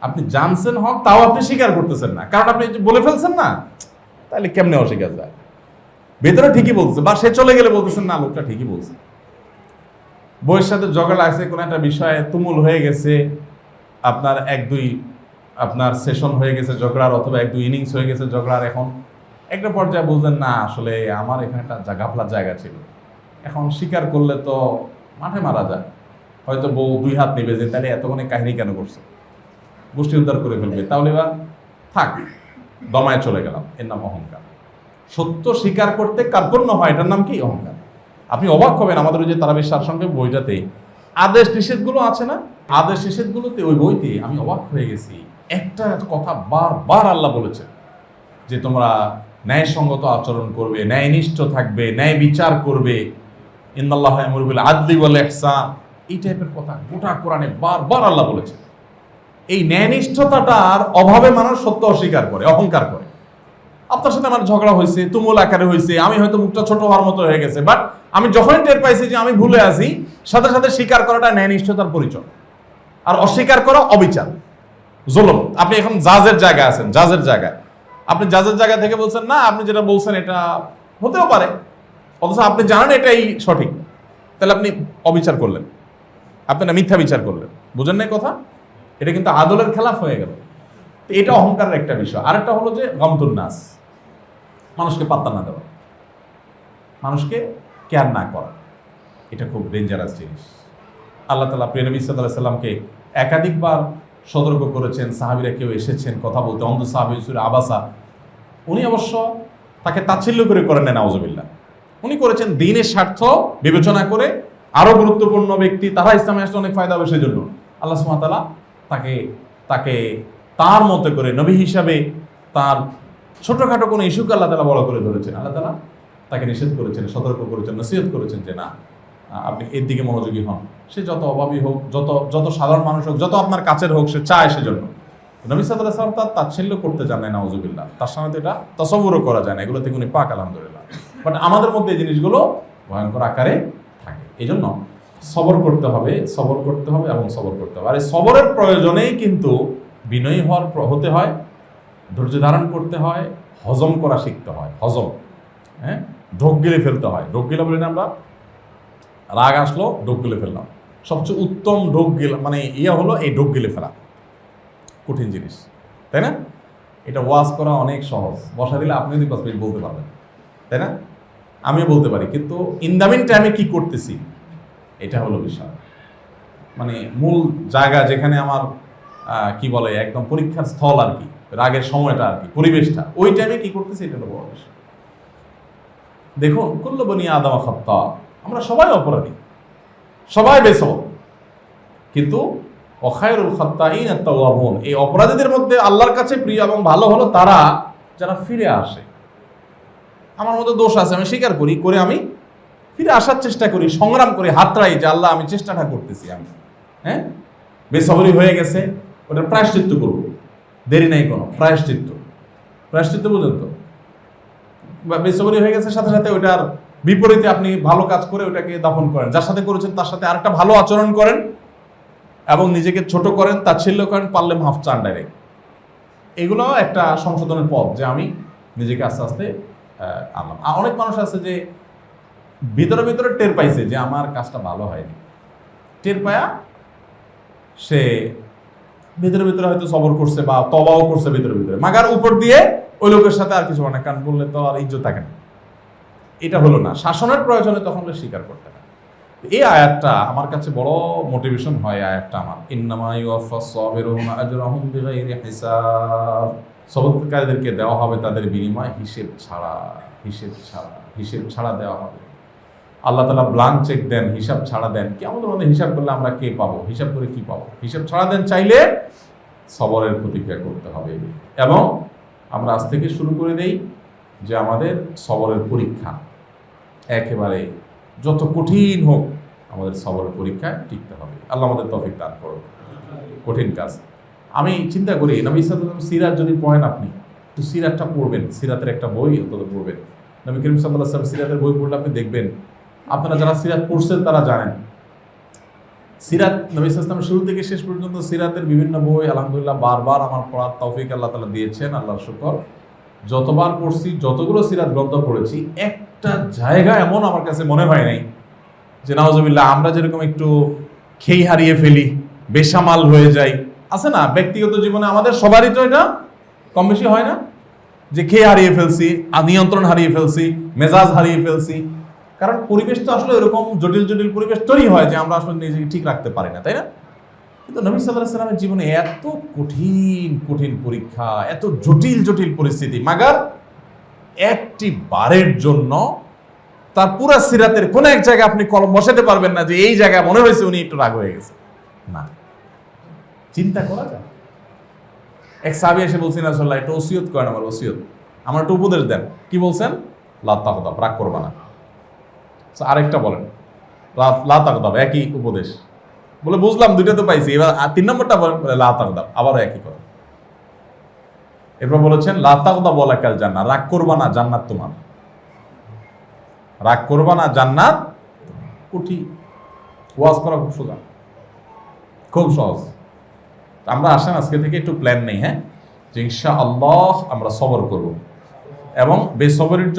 আপনি জানছেন হক, তাও আপনি স্বীকার করতেছেন না, কারণ আপনি বলে ফেলছেন না, তাহলে কেমনে অস্বীকার যায়? ভেতরে ঠিকই বলছে, বা সে চলে গেলে বলতেছেন না লোকটা ঠিকই বলছে। বইয়ের সাথে ঝগড়া আছে, কোনো একটা বিষয়ে তুমুল হয়ে গেছে, আপনার আপনার সেশন হয়ে গেছে ঝগড়ার, অথবা 1-2 ইনিংস হয়ে গেছে ঝগড়ার। এখন একটা পর্যায়ে বুঝলেন না আসলে আমার এখানে একটা ঘাপলার জায়গা ছিল, এখন স্বীকার করলে তো মাঠে মারা যায়, হয়তো বউ 2 হাত নেবে যে তাহলে এতক্ষণে কাহিনী কেন করছে, গোষ্ঠী উদ্ধার করে ফেলবে, তাহলে এবার থাক, দমায় চলে গেলাম। এর নাম অহংকার। সত্য স্বীকার করতে কার্পণ্য হয়, এটার নাম কি? অহংকার। আপনি অবাক হবেন, আমাদের ওই যে তারাবির সারসংক্ষেপ বইটাতে আদেশ নিষেধগুলো আছে না, আদেশ নিষেধগুলোতে ওই বইতে আমি অবাক হয়ে গেছি। একটা কথা বারবার আল্লাহ বলেছেন যে তোমরা ন্যায়সঙ্গত আচরণ করবে, ন্যায়নিষ্ঠ থাকবে, ন্যায় বিচার করবে, ইন্নাল্লাহা ইয়ামুরু বিল আদলি ওয়াল ইহসান, এই টাইপের কথা গোটা কোরআনে বারবার আল্লাহ বলেছেন। এই ন্যায়নিষ্ঠতাটার অভাবে মানুষ সত্য অস্বীকার করে, অহংকার করে। আপনার সাথে আমার ঝগড়া হয়েছে, তুমুল আকারে হয়েছে, আমি হয়তো মুখটা ছোট হওয়ার মতো হয়ে গেছে, বাট আমি যখনই টের পাইছি যে আমি ভুলে আছি, সাথে সাথে স্বীকার করাটা ন্যায়নিষ্ঠতার পরিচয়। আর অস্বীকার করা অবিচার, জুলুম। আপনি এখন জাজের জায়গায় আছেন, জাজের জায়গায়, আপনি জাজের জায়গা থেকে বলছেন না আপনি যেটা বলছেন এটা হতেও পারে, অথচ আপনি জানেন এটাই সঠিক, তাহলে আপনি অবিচার করলেন, আপনি না মিথ্যা বিচার করলেন। বুঝেন না কথা? এটা কিন্তু আদলের খেলাফ হয়ে গেল। এটা অহংকারের একটা বিষয়। আরেকটা হলো যে গমতুন নাস, মানুষকে পাত্তা না দেওয়া, মানুষকে কেয়ার না করা, এটা খুব ডেঞ্জারাস জিনিস। আল্লাহ তাআলা প্রিয় নবী সাল্লাল্লাহু আলাইহি সাল্লামকে একাধিকবার সতর্ক করেছেন। সাহাবীরা কেউ এসেছেন কথা বলতে, অন্ধ সাহাবী সূরা আবাসা, উনি অবশ্য তাকে তাচ্ছিল্য করে করেন না, নাউজুবিল্লাহ। উনি করেছেন দ্বীনের স্বার্থ বিবেচনা করে, আরো গুরুত্বপূর্ণ ব্যক্তি তারা ইসলামে আসলে অনেক ফায়দা হবে, সেই জন্য আল্লাহ সুবহানাহু ওয়া তাআলা তাকে তার মতো করে নবী হিসাবে তার ছোটখাটো কোনো ইস্যুকে আল্লাহ তাআলা বড় করে ধরেছেন। আল্লাহ তাআলা তাকে নিষেধ করেছেন, সতর্ক করেছেন, নসিহত করেছেন যে না, আপনি এর দিকে মনোযোগী হন। সে যত অভাবী হোক, যত সাধারণ মানুষ হোক, যত আপনার কাছের হোক, সে চায় সেজন্য। নবী সাল্লাল্লাহু আলাইহি ওয়াসাল্লাম তার তাচ্ছিল্য করতে জানেন, নাউজুবিল্লাহ। তার সামনে এটা তাসাব্বুরও করা যায় না, এগুলো থেকে উনি পাক, আলহামদুলিল্লাহ। বাট আমাদের মধ্যে এই জিনিসগুলো ভয়ঙ্কর আকারে থাকে। এই জন্য সবর করতে হবে, সবর করতে হবে এবং সবর করতে হবে। আর এই সবরের প্রয়োজনেই কিন্তু বিনয়ী হতে হয়, ধৈর্য ধারণ করতে হয়, হজম করা শিখতে হয়, হজম, হ্যাঁ, ঢোক গিলে ফেলতে হয়। ঢোক গিলা বলি না আমরা, রাগ আসলো ঢোক গিলে ফেললাম। সবচেয়ে উত্তম ঢোক গিলা মানে হলো এই ঢোক গিলে ফেলা, কঠিন জিনিস, তাই না? এটা ওয়াজ করা অনেক সহজ, বসা দিলে আপনি যদি বলতে পারবেন, তাই না? আমিও বলতে পারি, কিন্তু ইন দ্য মিন টাইমে কি করতেছি এটা হলো বিষয়। মানে মূল জায়গা যেখানে আমার কি বলে একদম পরীক্ষার স্থল আর কি, রাগের সময়টা আর কি, পরিবেশটা, ওই টাইমে কি করতেছি এটা হলো বড় বিষয়। দেখুন, কুল্লু বনি আদম খাত্তা, আমরা সবাই অপরাধী, সবাই বেসব, কিন্তু অখায়রুল খাত্তাইন আত-তাওয়াবুন, এই অপরাধীদের মধ্যে আল্লাহর কাছে প্রিয় এবং ভালো হলো তারা যারা ফিরে আসে। আমার মধ্যে দোষ আছে, আমি স্বীকার করি, করে আমি ফিরে আসার চেষ্টা করি, সংগ্রাম করি, হাতড়াই যে আল্লাহ আমি চেষ্টাটা করতেছি, আমি হ্যাঁ বেসবরি হয়ে গেছে, ওটার প্রায়শ্চিত্ত করব, দেরি নাই কোনো, প্রায়শ্চিত্ত বুঝেন তো, বেসবরি হয়ে গেছে সাথে সাথে ওটার বিপরীতে আপনি ভালো কাজ করে ওটাকে দাফন করেন, যার সাথে করেছেন তার সাথে আরেকটা ভালো আচরণ করেন এবং নিজেকে ছোট করেন, তাচ্ছিল্য করেন, পারলে মাফ চান ডাইরেক্ট। এগুলো একটা সংশোধনের পথ, যে আমি নিজেকে আস্তে আস্তে আনলাম। অনেক মানুষ আছে যে ভিতরে ভিতরে টের পাইছে যে আমার কাজটা ভালো হয়নি, টের পায়া সে ভিতরে ভিতরে হয়তো সবর করছে বা তবাও করছে ভিতরে ভিতরে, মাগার উপর দিয়ে ওই লোকের সাথে আর কিছু মানে কান বললে তো আর ইজ্জত থাকে না। এটা হলো না, শাসনের প্রয়োজনে তখন স্বীকার করতে হয়। এই আয়াতটা আমার কাছে বড় মোটিভেশন হয়। আয়াতটা আমার, ইন্নামা ইউওয়াফাস সাবিরুনা আজরাহুম বিগাইরি হিসাব, সবরকারীদেরকে দেওয়া হবে তাদের বিনিময় হিসেব ছাড়া দেওয়া হবে। আল্লাহ তাআলা ব্লাঙ্ক চেক দেন, হিসাব ছাড়া দেন। কেমন ধরনের হিসাব করলে আমরা কে পাবো, হিসাব করে কি পাবো? হিসাব ছাড়া দেন চাইলে সবরের প্রতিজ্ঞা করতে হবে। এবং আমরা আজ থেকে শুরু করে দেই যে আমাদের সবরের পরীক্ষা একেবারে যত কঠিন হোক আমাদের সবরের পরীক্ষায় টিকতে হবে। আল্লাহ আমাদের তৌফিক দান করুন। কঠিন কাজ, আমি চিন্তা করি নবী সাল্লাল্লাহু আলাইহি ওয়াসাল্লাম সিরাত যদি পড়েন, আপনি একটু সিরাতটা পড়বেন, সিরাতের একটা বই অন্তত পড়বেন। নবী করিম সাল্লাল্লাহু আলাইহি ওয়াসাল্লাম সিরাতের বই পড়লে আপনি দেখবেন, আপনারা যারা সিরাত পড়ছেন তারা জানেন, সিরাত নবী সাল্লাল্লাহু আলাইহি ওয়াসাল্লাম শুরু থেকে শেষ পর্যন্ত সিরাতের বিভিন্ন বই আলহামদুলিল্লাহ বারবার আমার পড়ার তৌফিক আল্লাহ তাআলা দিয়েছেন, আল্লাহর শুকর। যতবার পড়ছি, যতগুলো সিরাত গ্রন্থ পড়েছি, একটা জায়গা এমন আমার কাছে মনে হয় নাই যে নাউজুবিল্লাহ আমরা যেরকম একটু খেই হারিয়ে ফেলি, বেসামাল হয়ে যাই, আছে না ব্যক্তিগত জীবনে আমাদের সবারই তো এটা কম বেশি হয় না, যে খেয়ে হারিয়ে ফেলছি, নিয়ন্ত্রণ হারিয়ে ফেলছি, মেজাজ হারিয়ে ফেলছি। কারণ পরিবেশ তো আসলে এরকম জটিল জটিল পরিবেশ তৈরি হয় যে আমরা আসলে নিজেকে ঠিক রাখতে পারি না, তাই না? কিন্তু নবী সাল্লাল্লাহু আলাইহি ওয়াসাল্লামের জীবনে এত কঠিন কঠিন পরীক্ষা, এত জটিল জটিল পরিস্থিতি, মাগার একটি বারের জন্য তার পুরা সিরাতের কোন এক জায়গায় আপনি কলম বসাতে পারবেন না যে এই জায়গায় মনে হয়েছে উনি একটু রাগ হয়ে গেছে, না। চিন্তা করা যায়। এক সাহাবী এসে বলছেন, রাসূলুল্লাহ একটু ওসিয়ত করেন, আমার ওসিয়ত, আমার একটু উপদেশ দেন। কি বলছেন? লা তাগদাব, রাগ করবা না। আরেকটা বলেন, লা তাগদাব, একই উপদেশ। বলে বুঝলাম, দুইটা তো পাইছি, এবার 3 নম্বরটা বলেন, বলে লা তাগদাব, আবারও একই কথা। এরপর বলেছেন লা তাগদাব ওয়ালাকাল জান্নাহ, রাগ করবা না, জান্নাত তোমার। রাগ করবা না, জান্নাত। কঠিন ওয়াজ করা খুব সোজা, খুব সহজ। আমরা আসেন আজকে থেকে একটু প্ল্যান নেই, হ্যাঁ, যে ইনশাআল্লাহ আমরা সবর করব এবং বেসবরের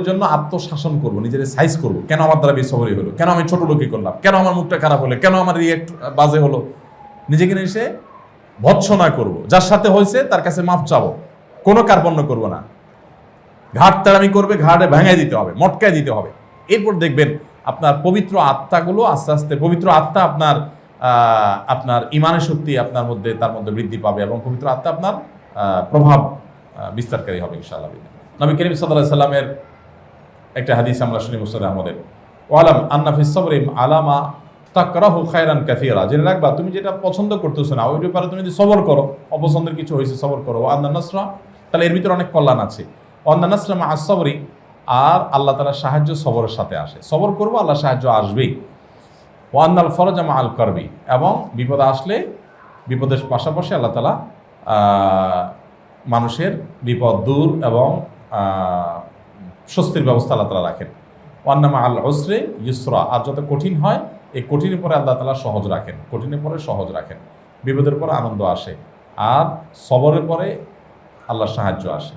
জন্য আত্মশাসন করব, নিজের সাইজ করব। কেন আমার দ্বারা বেসবরি হলো, কেন আমি ছোট লোকই করলাম, কেন আমার মুখটা খারাপ হলো, কেন আমার রিয়েক্ট বাজে হলো, নিজেকে এসে ভৎসনা করব। যার সাথে হয়েছে তার কাছে মাফ চাবো, কোনো কার্পণ্য করব না। ঘাট তাড়ামি করবে, ঘাটে ভেঙে দিতে হবে, মটকায় দিতে হবে। এরপর দেখবেন আপনার পবিত্র আত্মাগুলো আস্তে আস্তে, পবিত্র আত্মা আপনার ইমানের শক্তি আপনার মধ্যে, তার মধ্যে বৃদ্ধি পাবে এবং পবিত্র আত্মা আপনার প্রভাব বিস্তারকারী হবে ইনশাআল্লাহ। নবী করিম সাল্লাল্লাহু আলাইহি সাল্লামের একটা হাদিস আমরা শুনি মুসনাদ আহমদের, ওয়ালাম আন্না ফিস সাবরি আলামা তাকরাহু খায়রান কাসীরা, জেনে রাখবা তুমি যেটা পছন্দ করতেছো না ওই ব্যাপারে তুমি যদি সবর করো, অপছন্দের কিছু হয়েছে সবর করো, আন্না নাসরা, তাহলে এর ভিতরে অনেক কল্যাণ আছে। আন্না নাসরা মা আস-সাবরি, আর আল্লাহ তাআলার সাহায্য সবরের সাথে আসে। সবর করবো, আল্লাহ সাহায্য আসবেই। ওয়ান্নাল ফরজ মা আল করবি, এবং বিপদ আসলে বিপদের পাশাপাশি আল্লাহ তাআলা মানুষের বিপদ দূর এবং স্বস্তির ব্যবস্থা আল্লাহ তাআলা রাখেন। ওয়ান্না মা আল উসরি ইউসরা, আর যত কঠিন হয় এই কঠিনের পরে আল্লাহ তাআলা সহজ রাখেন, কঠিনের পরে সহজ রাখেন, বিপদের পরে আনন্দ আসে। আর সবরের পরে আল্লাহর সাহায্য আসে।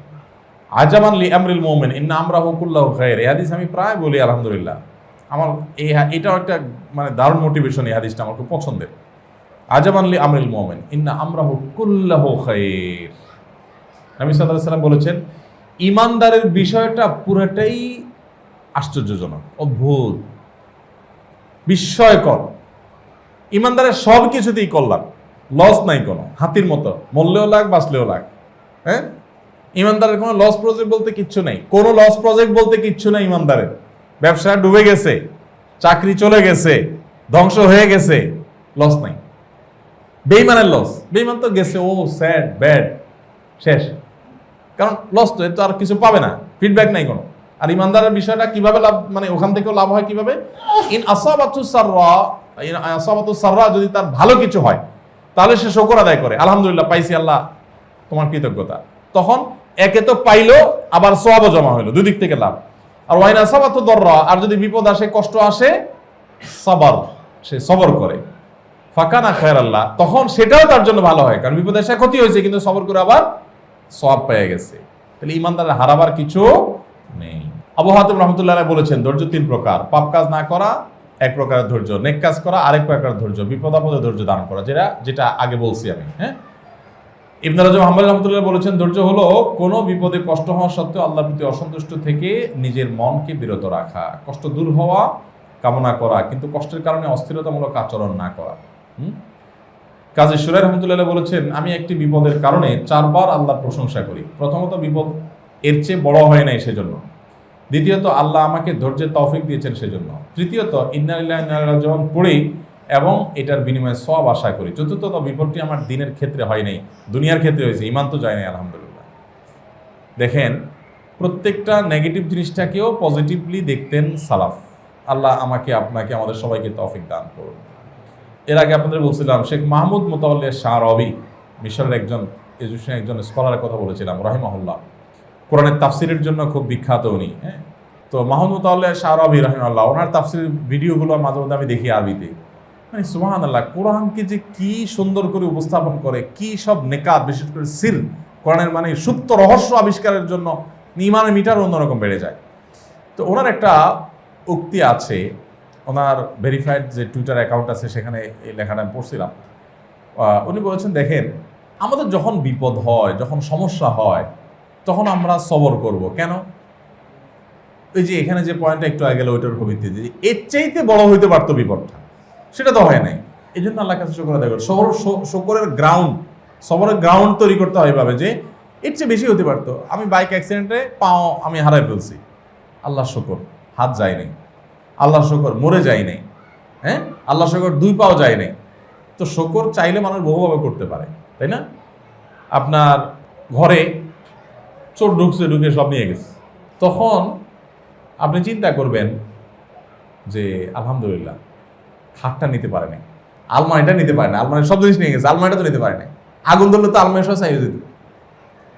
আজামান লি আমরিল মুমিন ইন্না আমরাহু কুল্লাহু খায়র, এই হাদিস আমি প্রায় বলি আলহামদুলিল্লাহ। আমার এটাও একটা মানে দারুণ মোটিভেশন, এই হাদিসটা আমার খুব পছন্দের। আজামান লি আমরিল মুমিন ইন্না আমরাহু কুল্লাহু খায়র। নবী সাল্লাল্লাহু আলাইহি ওয়াসাল্লাম বলেছেন, ইমানদারের বিষয়টা পুরোটাই আশ্চর্যজনক, অদ্ভুত, বিস্ময়কর। ইমানদারের সব কিছুতেই কল্যাণ, লস নাই কোনো, হাতির মতো মরলেও লাগ বাঁচলেও লাগ। হ্যাঁ, ইমানদারের কোনো লস প্রজেক্ট বলতে কিচ্ছু নেই, কোনো লস প্রজেক্ট বলতে কিচ্ছু নেই ইমানদারের। ব্যবসা ডুবে গেছে, চাকরি চলে গেছে, ধ্বংস হয়ে গেছে, লস নাই। বেইমানের লস, বেইমান তো গেছে, ও স্যাড ব্যাড, শেষ। কারণ লস তো, আর কিছু পাবে না, ফিডব্যাক নাই কোনো। আর ইমানদারের বিষয়টা কিভাবে লাভ, মানে ওখান থেকেও লাভ হয় কিভাবে, ইন আসাবাতু সাররা, যদি তার ভালো কিছু হয় তাহলে সে শুকর আদায় করে, আলহামদুলিল্লাহ পাইছি আল্লাহ তোমার কৃতজ্ঞতা। তখন একে তো পাইলো, আবার সওয়াবও জমা হইলো, দুই দিক থেকে লাভ। আর ওয়াইন আসাবাতু দররা, আর যদি বিপদ আসে, কষ্ট আসে, সাবার, সে সবর করে, ফাকানা খায়রাল্লাহ, তখন সেটাও তার জন্য ভালো হয়। কারণ বিপদ আসে, ক্ষতি হয়েছে, কিন্তু সবর করে আবার সওয়াব পেয়ে গেছে। তাহলে ইমানদারের হারাবার কিছু নেই। আবু হাতিম রাহমাতুল্লাহ আলাইহি বলেছেন, ধৈর্য তিন প্রকার। পাপ কাজ না করা এক প্রকারের ধৈর্য, নেক কাজ করা আরেক প্রকারের ধৈর্য, বিপদ আপদে ধৈর্য ধারণ করা, যেটা আগে বলছি আমি। হ্যাঁ, ইবনে রাজব হাম্বলী রাহমাতুল্লাহ বলেছেন, ধৈর্য হলো কোনো বিপদে কষ্ট হওয়া সত্ত্বেও আল্লাহর প্রতি অসন্তুষ্ট থেকে নিজের মনকে বিরত রাখা, কষ্ট দূর হওয়া কামনা করা, কিন্তু কষ্টের কারণে অস্থিরতামূলক আচরণ না করা। কাজী শুরাইর রহমতুল্লাহ বলেছেন, আমি একটি বিপদের কারণে 4 বার আল্লাহর প্রশংসা করি। প্রথমত, বিপদ এর চেয়ে বড় হয় নাই সেজন্য। দ্বিতীয়ত, আল্লাহ আমাকে ধৈর্যের তৌফিক দিয়েছেন সেজন্য। তৃতীয়ত, ইন্না লিল্লাহি ওয়া ইন্না ইলাইহি রাজিউন পড়ি এবং এটার বিনিময়ে সওয়াব আশা করি। চতুর্থত, বিপদটি আমার দিনের ক্ষেত্রে হয় নাই, দুনিয়ার ক্ষেত্রে হয়েছে, ঈমান তো যায় নাই আলহামদুলিল্লাহ। দেখেন, প্রত্যেকটা নেগেটিভ জিনিসটাকেও পজিটিভলি দেখতেন সালাফ। আল্লাহ আমাকে, আপনাকে, আমাদের সবাইকে তৌফিক দান করুন। এর আগে আপনাদের বলছিলাম, শেখ মাহমুদ মুতাওয়াল্লি শাহরবি, মিশরের একজন ইজিপশিয়ান একজন স্কলারের কথা বলেছিলাম, রাহিমাহুল্লাহ। কোরআনের তাফসিরের জন্য খুব বিখ্যাত উনি। হ্যাঁ, তো মাহমুদ মুতাওয়াল্লি শাহরবি রাহিমাহুল্লাহ, ওনার তাফসিরের ভিডিওগুলো মাঝে মধ্যে আমি দেখি আরবিতে। মানে সুবহানাল্লাহ, কোরআনকে যে কি সুন্দর করে উপস্থাপন করে, কি সব নেকাত, বিশেষ করে সির, কোরআনের মানে সুপ্ত রহস্য আবিষ্কারের জন্য ঈমানের মিটার অন্যরকম বেড়ে যায়। তো ওনার একটা উক্তি আছে, ওনার ভেরিফাইড যে টুইটার অ্যাকাউন্ট আছে, সেখানে এই লেখাটা আমি পড়ছিলাম। উনি বলেছেন, দেখেন, আমাদের যখন বিপদ হয়, যখন সমস্যা হয়, তখন আমরা সবর করব কেন? ওই যে এখানে যে পয়েন্টটা একটু আগে গেল, ওইটার ভিত্তিতে এর চাইতে বড় হইতে পারতো বিপদটা, সেটা তো হয় নাই। এই জন্য আল্লাহর কাছে শুকর আদায় করি। শুকরের গ্রাউন্ড, সবরের গ্রাউন্ড তৈরি করতে হয় এভাবে যে এর চেয়ে বেশি হতে পারতো। আমি বাইক অ্যাক্সিডেন্টে পাও আমি হারাই ফেলছি, আল্লাহ শুকর হাত যায় নাই, আল্লাহ শুকর মরে যায় নাই, হ্যাঁ, আল্লাহ শুকর 2 পাও যায় নাই। তো শুকর চাইলে মানুষ বহুভাবে করতে পারে, তাই না? আপনার ঘরে চোর ঢুকছে, ঢুকে সব নিয়ে গেছে, তখন আপনি চিন্তা করবেন যে আলহামদুলিল্লাহ খাটটা নিতে পারে নাই, আলমারিটা নিতে পারে না, আলমারি সব জিনিস নিয়ে গেছে, আলমারিটা তো নিতে পারে নাই। আগুন ধরলে তো আলমারি সহ চাইয়ে যেত,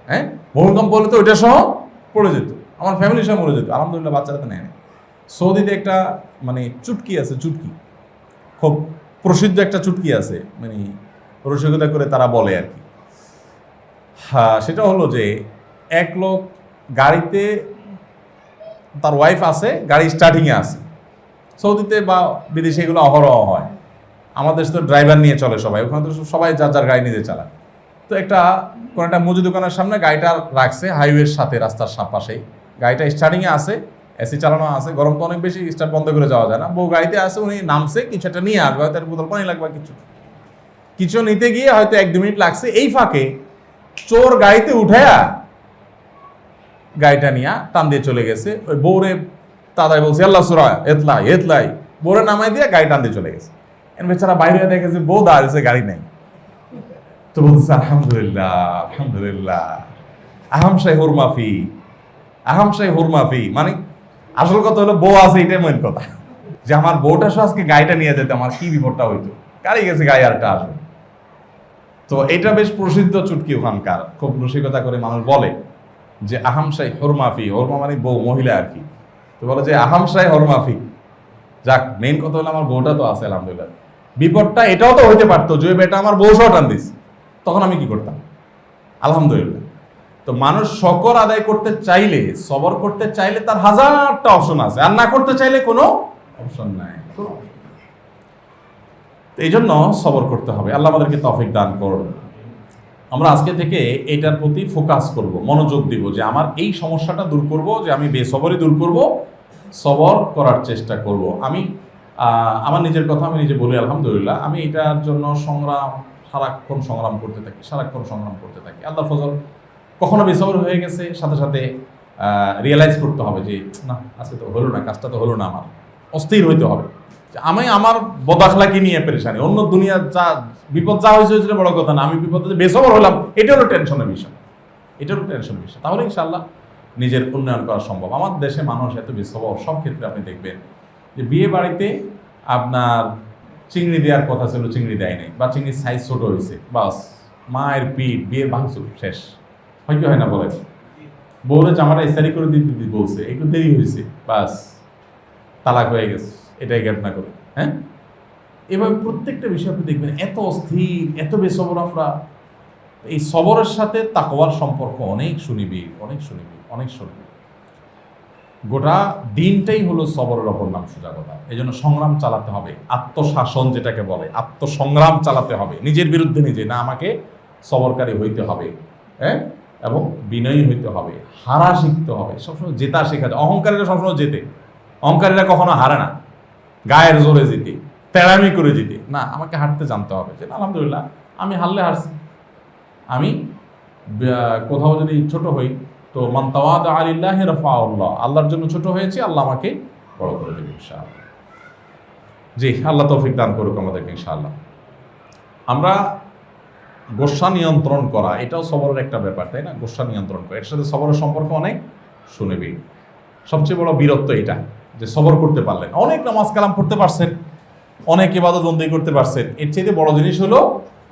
হ্যাঁ, ভূমিকম্প হলে তো ওইটা সহ পড়ে যেত, আমার ফ্যামিলি সহ মরে যেত। আলহামদুলিল্লাহ বাচ্চারা তো নেয় না। সৌদিতে একটা মানে চুটকি আছে, চুটকি খুব প্রসিদ্ধ একটা চুটকি আছে, মানে রসিকতা করে তারা বলে আর কি। হ্যাঁ, সেটা হলো যে এক লোক গাড়িতে, তার ওয়াইফ আছে, গাড়ি স্টার্টিংয়ে আছে। সৌদিতে বা বিদেশে এগুলো অহরহ হয়, আমাদের দেশে তো ড্রাইভার নিয়ে চলে সবাই, ওখানে তো সবাই যার যার গাড়ি নিজে চালায়। তো কোনো একটা মুদি দোকানের সামনে গাড়িটা রাখছে, হাইওয়ের সাথে, রাস্তার পাশেই। গাড়িটা স্টার্টিংয়ে আছে, এসি চালানো আছে, গরম তো অনেক বেশি, স্টার্ট বন্ধ করে যাওয়া যায় না। বউ গাড়িতে আছে, উনি নামছে, কিছু একটা নিয়ে আসবে, হয়তো বোতল পানি লাগবে, কিছু নিতে গিয়ে হয়তো 1-2 মিনিট লাগছে। এই ফাঁকে চোর গাড়িতে উঠায়া গাড়িটা নিয়ে টান দিয়ে চলে গেছে। ওই বউরে তাড়াতাড়ি বলছে, আল্লাহ সুরা এতলাই এতলাই, বউরে নামাই দিয়ে গাড়ি টান দিয়ে চলে গেছে। বেচারা বাইরে দেখে যে বউ দাঁড়িয়েছে, গাড়ি নাই। তো বলছে আলহামদুলিল্লাহ আলহামদুলিল্লাহ, আহামশাই হুরমাফি, আহামশাই হুরমাফি। মানে আসল কথা হলো বউ আছে, এটাই মেন কথা, যে আমার বউটা সহ আজকে গাড়িটা নিয়ে যেতে আমার কি বিপদটা হইতো, গাড়ি গেছে, গাড়ি আরেকটা আসবে। তো এটা বেশ প্রসিদ্ধ চুটকি ওখানকার, খুব রসিকতা করে মানুষ বলে যে আহামশাই হুরমাফি, হুরমা মানে বউ, মহিলা আর কি। তো বলে যে আহামশাই হুরমাফি। যাক, মেইন কথা হলো আমার বউটা তো আছে আলহামদুলিল্লাহ। বিপদটা এটাও তো হইতে পারতো যে বেটা আমার বউ সহ টান দিস, তখন আমি কি করতাম? আলহামদুলিল্লাহ। তো মানুষ শকর আদায় করতে চাইলে, সবর করতে চাইলে তার হাজারটা অপশন আছে, আর না করতে চাইলে কোনো অপশন নাই। এই জন্য সবর করতে হবে। আল্লাহ আমাদেরকে তৌফিক দান করুন। আমরা আজকে থেকে এটার প্রতি ফোকাস করব, মনোযোগ দিব যে আমার এই সমস্যাটা দূর করব, যে আমি বেসবরই দূর করব, সবর করার চেষ্টা করব। আমি আমার নিজের কথা আমি নিজে বলি, আলহামদুলিল্লাহ আমি এটার জন্য সারাক্ষণ সংগ্রাম করতে থাকি। আল্লাহ ফজল কখনো বেসবর হয়ে গেছে, সাথে সাথে রিয়েলাইজ করতে হবে যে না, আজকে তো হলো না, কাজটা তো হলো না, আমার অস্থির হইতে হবে। আমি আমার বদাখলাকে নিয়ে পেরেশানি, অন্য দুনিয়ার যা বিপদ যা হয়েছে বড় কথা না, আমি বিপদে বেসবর হলাম, এটা হলো টেনশনের বিষয়। তাহলে ইনশাআল্লাহ নিজের উন্নয়ন করা সম্ভব। আমার দেশে মানুষ এত বেসবর, সব ক্ষেত্রে আপনি দেখবেন যে বিয়ে বাড়িতে আপনার চিংড়ি দেওয়ার কথা ছিল, চিংড়ি দেয় নাই, বা চিংড়ির সাইজ ছোট হয়েছে, বাস মায়ের পিঠ, বিয়ের ভাঙচুর শেষ। হয় কি হয় না বলে? বউরে জামাটা ইস্তারি করে দিতে বলছে, একটু দেরি হয়েছে, বাস তালাক হয়ে গেছে। এটাই ঘটনা করে। হ্যাঁ, এভাবে প্রত্যেকটা বিষয় আপনি দেখবেন এত অস্থির, এত বেসবর আমরা। এই সবরের সাথে তাকওয়ার সম্পর্ক অনেক সুনিবিড়। গোটা দিনটাই হলো সবরের অপর নাম, সোজা কথা। এই জন্য সংগ্রাম চালাতে হবে, আত্মশাসন যেটাকে বলে, আত্মসংগ্রাম চালাতে হবে, নিজের বিরুদ্ধে নিজে না, আমাকে সবরকারী হইতে হবে, হ্যাঁ, এবং বিনয়ী হইতে হবে, হারা শিখতে হবে, সবসময় জেতা শেখা যায়। অহংকারীরা সবসময় জেতে, অহংকারীরা কখনো হারে না, গায়ের জোরে জিতে, তেড়ামি করে জিতে না। আমাকে হারতে জানতে হবে যে আলহামদুলিল্লাহ আমি হারলে হারছি। আমি কোথাও যদি ছোট হই তো মান তাওয়াদা লিল্লাহি রাফাআল্লাহ, আল্লাহর জন্য ছোট হয়েছে, আল্লাহ আমাকে বড় করে দেবে ইনশাআল্লাহ। জি, আল্লাহ তৌফিক দান করুক আমাদেরকে ইনশাআল্লাহ। আমরা গোসা নিয়ন্ত্রণ করা, এটাও সবরের একটা ব্যাপার, তাই না? গোসা নিয়ন্ত্রণ করা, এর সাথে সবরের সম্পর্ক অনেক সুনিবিড়। সবচেয়ে বড় বীরত্ব এটা যে সবর করতে পারলেন, অনেক নামাজ কালাম পড়তে পারছেন, অনেক ইবাদত বন্দেগী করতে পারছেন। এর চাইতে বড় জিনিস হলো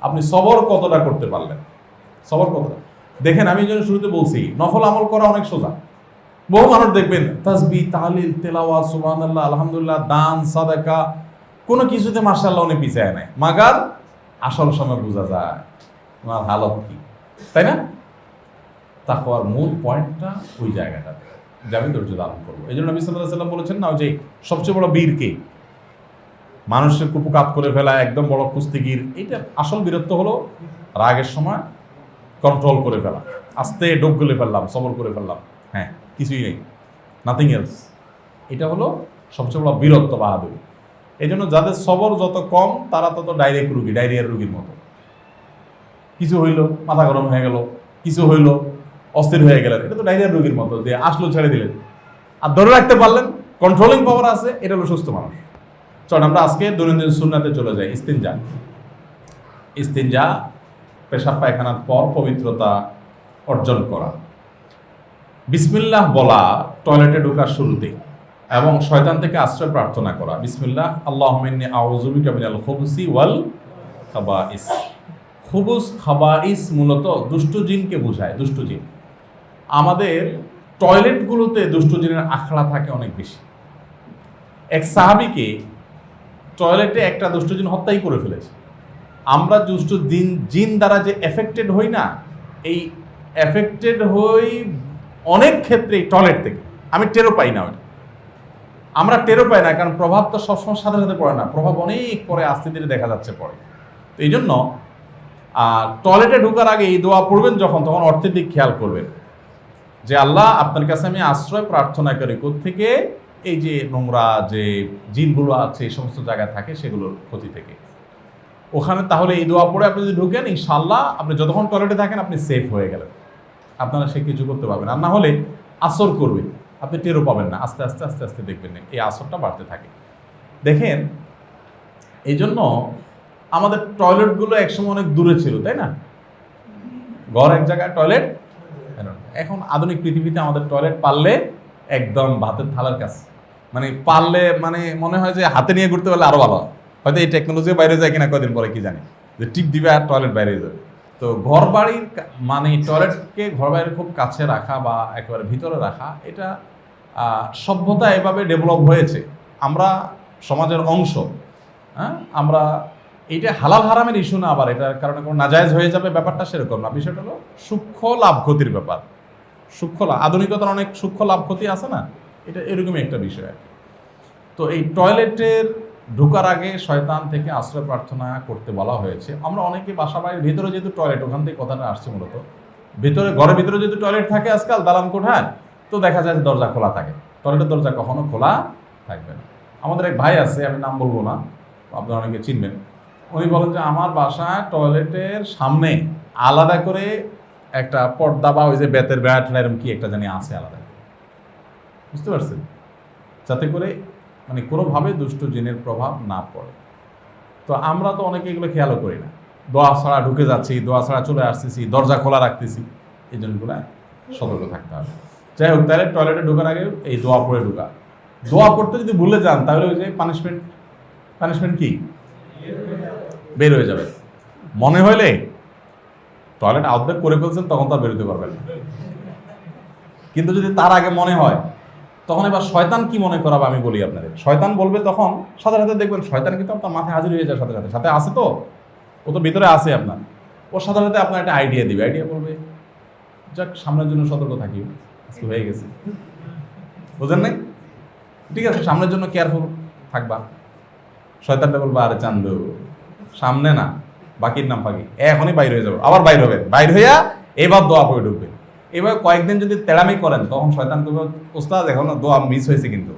আপনি সবর কতটা করতে পারলেন। সবর কতটা দেখেন, আমি যেন শুরুতে বলছি নফল আমল করা অনেক সোজা। বহু মানুষ দেখবেন তাসবিহ, তাহলিল, তেলাওয়াত, সুবহানাল্লাহ, আলহামদুলিল্লাহ, দান, সাদাকা, কোনো কিছুতে মাশাআল্লাহ উনি পিছায় নাই, মাগার আসল সময় বোঝা যায় ওনার হালত কি, তাই না? তাকওয়ার মূল পয়েন্টটা ওই জায়গাটাতে যে আমি ধৈর্য ধারণ করবো। এই জন্য নবী সাল্লাল্লাহু আলাইহি ওয়াসাল্লাম বলেছেন না, যে সবচেয়ে বড় বীর কে? মানুষের কুপকাত করে ফেলা, একদম বড় কুস্তিগির। এটা আসল বীরত্ব হলো রাগের সময় কন্ট্রোল করে ফেলা, আস্তে ডোক গলে ফেললাম, সবর করে ফেললাম, হ্যাঁ, কিছুই নেই, নাথিং এলস। এটা হলো সবচেয়ে বড় বীরত্ব, বাহাদুরি। এই জন্য যাদের সবর যত কম তারা তত ডাইরেক্ট রুগী, ডায়রিয়ার রুগীর মতো। কিছু হইলো মাথা গরম হয়ে গেল, কিছু হইলো অস্থির হয়ে গেলেন, এটা তো ডায়রিয়ার রুগীর মতো, যে আসলো ছেড়ে দিলেন। আর ধরে রাখতে পারলেন, কন্ট্রোলিং পাওয়ার আছে, এটা হলো সুস্থ মানুষ। চল আমরা আজকে দৈনন্দিন সুন্নাতে চলে যাই। ইস্তিনজা পেশাব পায়খানার পর পবিত্রতা অর্জন করা, বিসমিল্লাহ বলা টয়লেটে ঢোকার শুরুতে, এবং শয়তান থেকে আশ্রয় প্রার্থনা করা। বিসমিল্লাহ আল্লাহুম্মা ইন্নী আউযু বিকা মিনাল খুবুসি ওয়াল খাবাইস। খুবুস, খাবাইস মূলত দুষ্ট জিনকে বোঝায়। দুষ্ট জিন, আমাদের টয়লেটগুলোতে দুষ্ট জিনের আখড়া থাকে অনেক বেশি। এক সাহাবীকে টয়লেটে একটা দুষ্ট জিন হত্যাই করে ফেলেছে। আমরা দুষ্ট জিন দ্বারা যে এফেক্টেড হই না, এই এফেক্টেড হই অনেক ক্ষেত্রে টয়লেট থেকে। আমি টেরও পাই না, ওইটা আমরা টেরও পাই না, কারণ প্রভাব তো সবসময় সাথে সাথে পড়ে না, প্রভাব অনেক পরে আস্তে ধীরে দেখা যাচ্ছে পড়ে। তো এই জন্য টয়লেটে ঢোকার আগে এই দোয়া পড়বেন যখন, তখন অর্থের দিক খেয়াল করবেন যে আল্লাহ আপনার কাছে আমি আশ্রয় প্রার্থনা করি কোত্থেকে, এই যে নোংরা যে জিনগুলো আছে এই সমস্ত জায়গায় থাকে সেগুলোর ক্ষতি থেকে। ওখানে তাহলে এই দোয়া পড়ে আপনি যদি ঢুকেন, ইনশাআল্লাহ আপনি যতক্ষণ টয়লেটে থাকেন আপনি সেফ হয়ে গেলেন, আপনারা সে কিছু করতে পারবেন। আর না হলে আসর করবে, আপনি টেরও পাবেন না, আস্তে আস্তে আস্তে আস্তে দেখবেন না এই আসরটা বাড়তে থাকে। দেখেন, এই জন্য আমাদের টয়লেটগুলো একসময় অনেক দূরে ছিল, তাই না? ঘর এক জায়গায়, টয়লেট। এখন আধুনিক পৃথিবীতে আমাদের টয়লেট পারলে একদম ভাতের থালার কাছে, মানে পারলে মানে মনে হয় যে হাতে নিয়ে ঘুরতে পারলে আরো ভালো হয়। হয়তো এই টেকনোলজি বাইরে যায় কিনা কদিন পরে কি জানি, যে টিপ দিবে আর টয়লেট বাইরে যাবে। তো ঘর বাড়ির মানে টয়লেটকে ঘর বাইরের খুব কাছে রাখা বা একেবারে ভিতরে রাখা, এটা সভ্যতা এভাবে ডেভেলপ হয়েছে। আমরা সমাজের অংশ, হ্যাঁ, আমরা এইটা হালাল হারামের ইস্যু না, আবার এটার কারণে কোনো নাজায়েজ হয়ে যাবে ব্যাপারটা সেরকম না। বিষয়টা হলো সূক্ষ্ম লাভ ক্ষতির ব্যাপার। সূক্ষ্ম লাভ, আধুনিকতার অনেক সূক্ষ্ম লাভ ক্ষতি আছে না, এটা এরকমই একটা বিষয় আর কি। তো এই টয়লেটের ঢোকার আগে শয়তান থেকে আশ্রয় প্রার্থনা করতে বলা হয়েছে। আমরা অনেকে বাসা বাড়ির ভিতরে যেহেতু টয়লেট, ওখান থেকে কথাটা আসছে মূলত, ভিতরে ঘরের ভিতরে যেহেতু টয়লেট থাকে আজকাল দালান কোঠায়, তো দেখা যায় যে দরজা খোলা থাকে। টয়লেটের দরজা কখনো খোলা থাকবে না। আমাদের এক ভাই আছে, আমি নাম বলবো না, আপনারা অনেকে চিনবেন। উনি বলেন যে আমার বাসায় টয়লেটের সামনে আলাদা করে একটা পর্দা বা ওই যে বেতের ব্যাট এরকম কি একটা জানি আছে আলাদা, বুঝতে পারছেন, যাতে করে মানে কোনোভাবে দুষ্ট জিনের প্রভাব না পড়ে। তো আমরা তো অনেকে এগুলো খেয়ালও করি না, দোয়া ছাড়া ঢুকে যাচ্ছি, দোয়া ছাড়া চলে আসতেছি, দরজা খোলা রাখতেছি, এই জন্যগুলো সতর্ক থাকতে হবে। যাই হোক, তাহলে টয়লেটে ঢোকার আগে এই দোয়া পড়ে ঢোকা। দোয়া পড়তে যদি ভুলে যান তাহলে ওই যে পানিশমেন্ট কি বের হয়ে যাবে। মনে হইলে টয়লেট আউটব্রেক করে ফেলছেন, তখন তো আর বেরোতে পারবেন না। কিন্তু যদি তার আগে মনে হয়, তখন এবার শয়তান কি মনে করাবে আমি বলি আপনাদের। শয়তান বলবে তখন সাথে সাথে দেখবেন শয়তান কিন্তু আপনার মাথায় হাজির হয়ে যায়, সাথে সাথে সাথে আসে, তো ও তো ভিতরে আসে আপনার, ওর সাথে সাথে আপনার একটা আইডিয়া দিবে। আইডিয়া বলবে যাক সামনের জন্য সতর্ক থাকি, আজকে হয়ে গেছে, বুঝেন নাই? ঠিক আছে, সামনের জন্য কেয়ারফুল থাকবা। শয়তানটা বলবে আরে চান্দু সামনে না, বাকির নাম ফাঁকি, এখনই বাইর হয়ে যাবো। আবার বাইর হবে, বাইর হইয়া এবার দোয়া পড়ে ঢুকবে। এবার কয়েকদিন যদি তেড়ামি করেন, তখন শয়তান করবে ওস্তাদ এখন দোয়া মিস হয়েছে, কিন্তু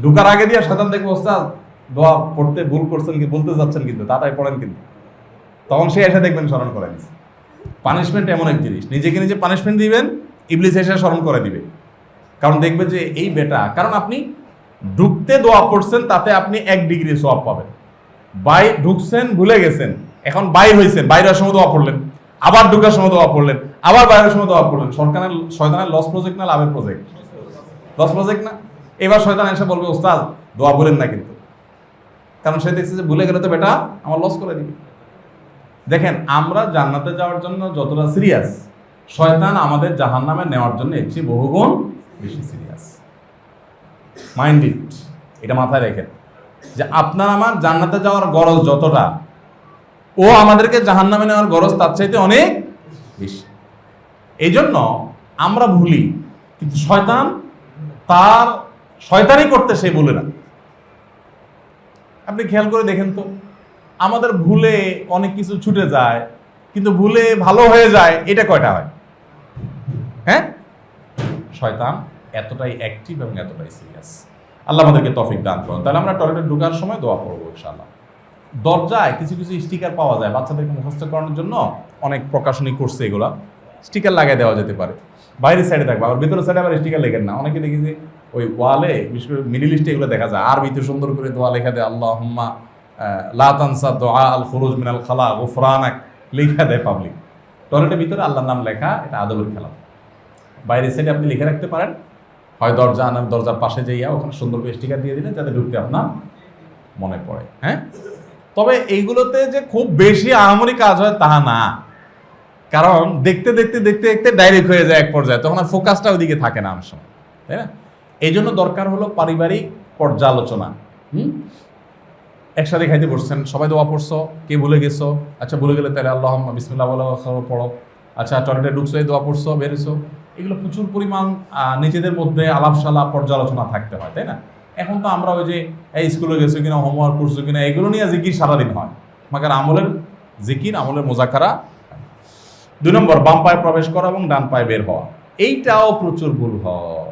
ঢুকার আগে দিয়ে শয়তান দেখবে ওস্তাদ দোয়া পড়তে ভুল করছেন, কি বলতে যাচ্ছেন কিন্তু তাড়াতাড়ি পড়েন, কিন্তু তখন সে এসে দেখবেন স্মরণ করে নিচ্ছে। পানিশমেন্ট এমন এক জিনিস, নিজেকে নিজে পানিশমেন্ট দিবেন, ইবলিস এসে স্মরণ করে দিবে। কারণ দেখবে যে এই বেটা, কারণ আপনি ঢুকতে দোয়া পড়ছেন, তাতে আপনি 1 ডিগ্রি সওয়াব পাবেন। ঢুকছেন ভুলে গেছেন, এখন বাইর হয়েছেন, বাইরের সময় দোয়া পড়লেন, আবার ঢুকার সময় দোয়া পড়লেন, আবার বাইরের সময় দোয়া পড়লেন। শয়তানের লস প্রজেক্ট না লাভের প্রজেক্ট? লস প্রজেক্ট না? এবার শয়তান এসে বলবে ওস্তাদ দোয়া বলেন না, কিন্তু কারণ সে দেখছে যে ভুলে গেলে তো বেটা আমার লস করে দিবে। দেখেন, আমরা জান্নাতে যাওয়ার জন্য যতটা সিরিয়াস, শয়তান আমাদের জাহান্নামে নেওয়ার জন্য এর চেয়ে বহুগুণ বেশি সিরিয়াস। মাইন্ড ইট, এটা মাথায় রেখেন যে আপনার আমার জান্নাতে যাওয়ার গরজ যতটা, ও আমাদেরকে জাহান্নামে নেওয়ার গরজ তার চাইতে অনেক বেশি। এই জন্য আমরা ভুলি, কিন্তু শয়তান তার শয়তানি করতে সে ভুলে না। আপনি খেয়াল করে দেখেন তো, আমাদের ভুলে অনেক কিছু ছুটে যায়, কিন্তু ভুলে ভালো হয়ে যায়, এটা কয়টা হয়? হ্যাঁ, শয়তান এতটাই অ্যাক্টিভ এবং এতটাই সিরিয়াস। আল্লাহ আমাদেরকে তৌফিক দান করুন। তাহলে আমরা টয়লেটে ঢোকার সময় দোয়া করবো ইনশাআল্লাহ। দরজায় কিছু কিছু স্টিকার পাওয়া যায়, বাচ্চাদেরকে মুখস্থ করানোর জন্য অনেক প্রকাশনী করছে, এগুলা স্টিকার লাগিয়ে দেওয়া যেতে পারে। বাইরের সাইডে থাকবে, আবার ভিতরের সাইডে আবার স্টিকার লেখেন না। অনেকে দেখি যে ওই ওয়ালে, বিশেষ করে মিডিল ইস্টে এগুলো দেখা যায়, আর ভিতরে সুন্দর করে দোয়া লেখা দেয়, আল্লাহুম্মা লা তানসা দুআ আল খুরুজ মিনাল খালা গুফরানাক, লেখা দেয় পাবলিক। টয়লেটের ভিতরে আল্লাহর নাম লেখা, এটা আদবের খেলা। বাইরের সাইডে আপনি লিখে রাখতে পারেন, হয় দরজার পাশে যাইয়া ওখানে সুন্দর করে স্টিকার দিয়ে দিলেন, যাতে ঢুকতে আপনার মনে পড়ে। হ্যাঁ, তবে এইগুলোতে যে খুব বেশি আহামরি কাজ হয় তা না, কারণ দেখতে দেখতে দেখতে দেখতে ডাইরেক্ট হয়ে যায় এক পর্যায়ে, তখন আর ফোকাসটা ওইদিকে থাকে না অনেক সময়, তাই না? এই জন্য দরকার হলো পারিবারিক পর্যালোচনা। একসাথে খাইতে বসছেন, সবাই দোয়া পড়ছো, কে ভুলে গেছো, আচ্ছা ভুলে গেলে তাহলে আল্লাহুম্মা বিসমিল্লাহ বলো, পড়ো। আচ্ছা টয়লেটে ঢুকছো, এই দোয়া পড়ছো, বেরোছো, এগুলো প্রচুর পরিমাণ নিজেদের মধ্যে আলাপসালা পর্যালোচনা থাকতে হয়, তাই না? এখন তো আমরা ওই যে এই স্কুলে গেছো কিনা, হোমওয়ার্ক করছো কিনা, এগুলো নিয়ে জিকির সারাদিন হয়, মাগার আমলের জিকির, আমলের মোজাকারা। 2 নম্বর, বাম পায়ে প্রবেশ করা এবং ডান পায়ে বের হওয়া, এইটাও প্রচুর ভুল হয়।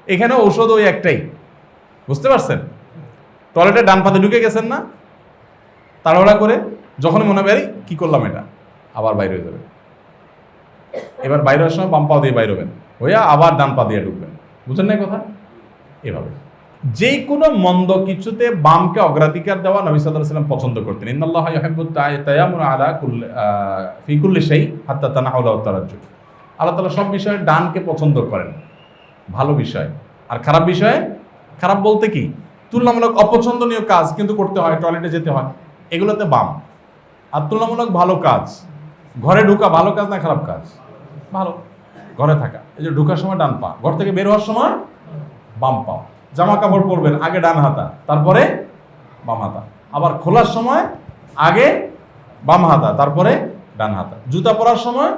এখানে ঔষধ ওই একটাই, বুঝতে পারছেন? টয়লেটে ডান পাতে ঢুকে গেছেন না, তাড়াহুড়া করে, যখনই মনে বেরি কি করলাম এটা, আবার বাইরে হয়ে যাবে। এবার বাইরে হওয়ার সময় বাম পা দিয়ে বাইরে হবেন, হইয়া আবার ডান পা দিয়ে ঢুকবেন। বুঝেন না কথা? এভাবে যে কোনো মন্দ কিছুতে বামকে অগ্রাধিকার দেওয়া নবী সাল্লাল্লাহু আলাইহি ওয়াসাল্লাম পছন্দ করতেন। ইন্নাল্লাহা ইউহিব্বুত তায়াম্মুন আলা ফি কুল্লি শাই হাত্তা তানাহুলা ওয়া তারাজ্জুল। আল্লাহ তাআলা সব বিষয়ে ডানকে পছন্দ করেন, ভালো বিষয়। আর খারাপ বিষয়ে, খারাপ বলতে কি, তুলনামূলক অপছন্দনীয় কাজ কিন্তু করতে হয়, টয়লেটে যেতে হয়, এগুলোতে বাম। আর তুলনামূলক ভালো কাজ, ঘরে ঢোকা ভালো কাজ না খারাপ কাজ? ভালো। ঘরে থাকা, এই যে ঢোকার সময় ডান পা, ঘর থেকে বের হওয়ার সময় বাম পা। জামা কাপড় পরবেন, আগে ডান হাতা, তারপরে বাম হাতা। আবার খোলার সময় আগে বাম হাতা, তারপরে ডান হাতা। জুতা পরার সময়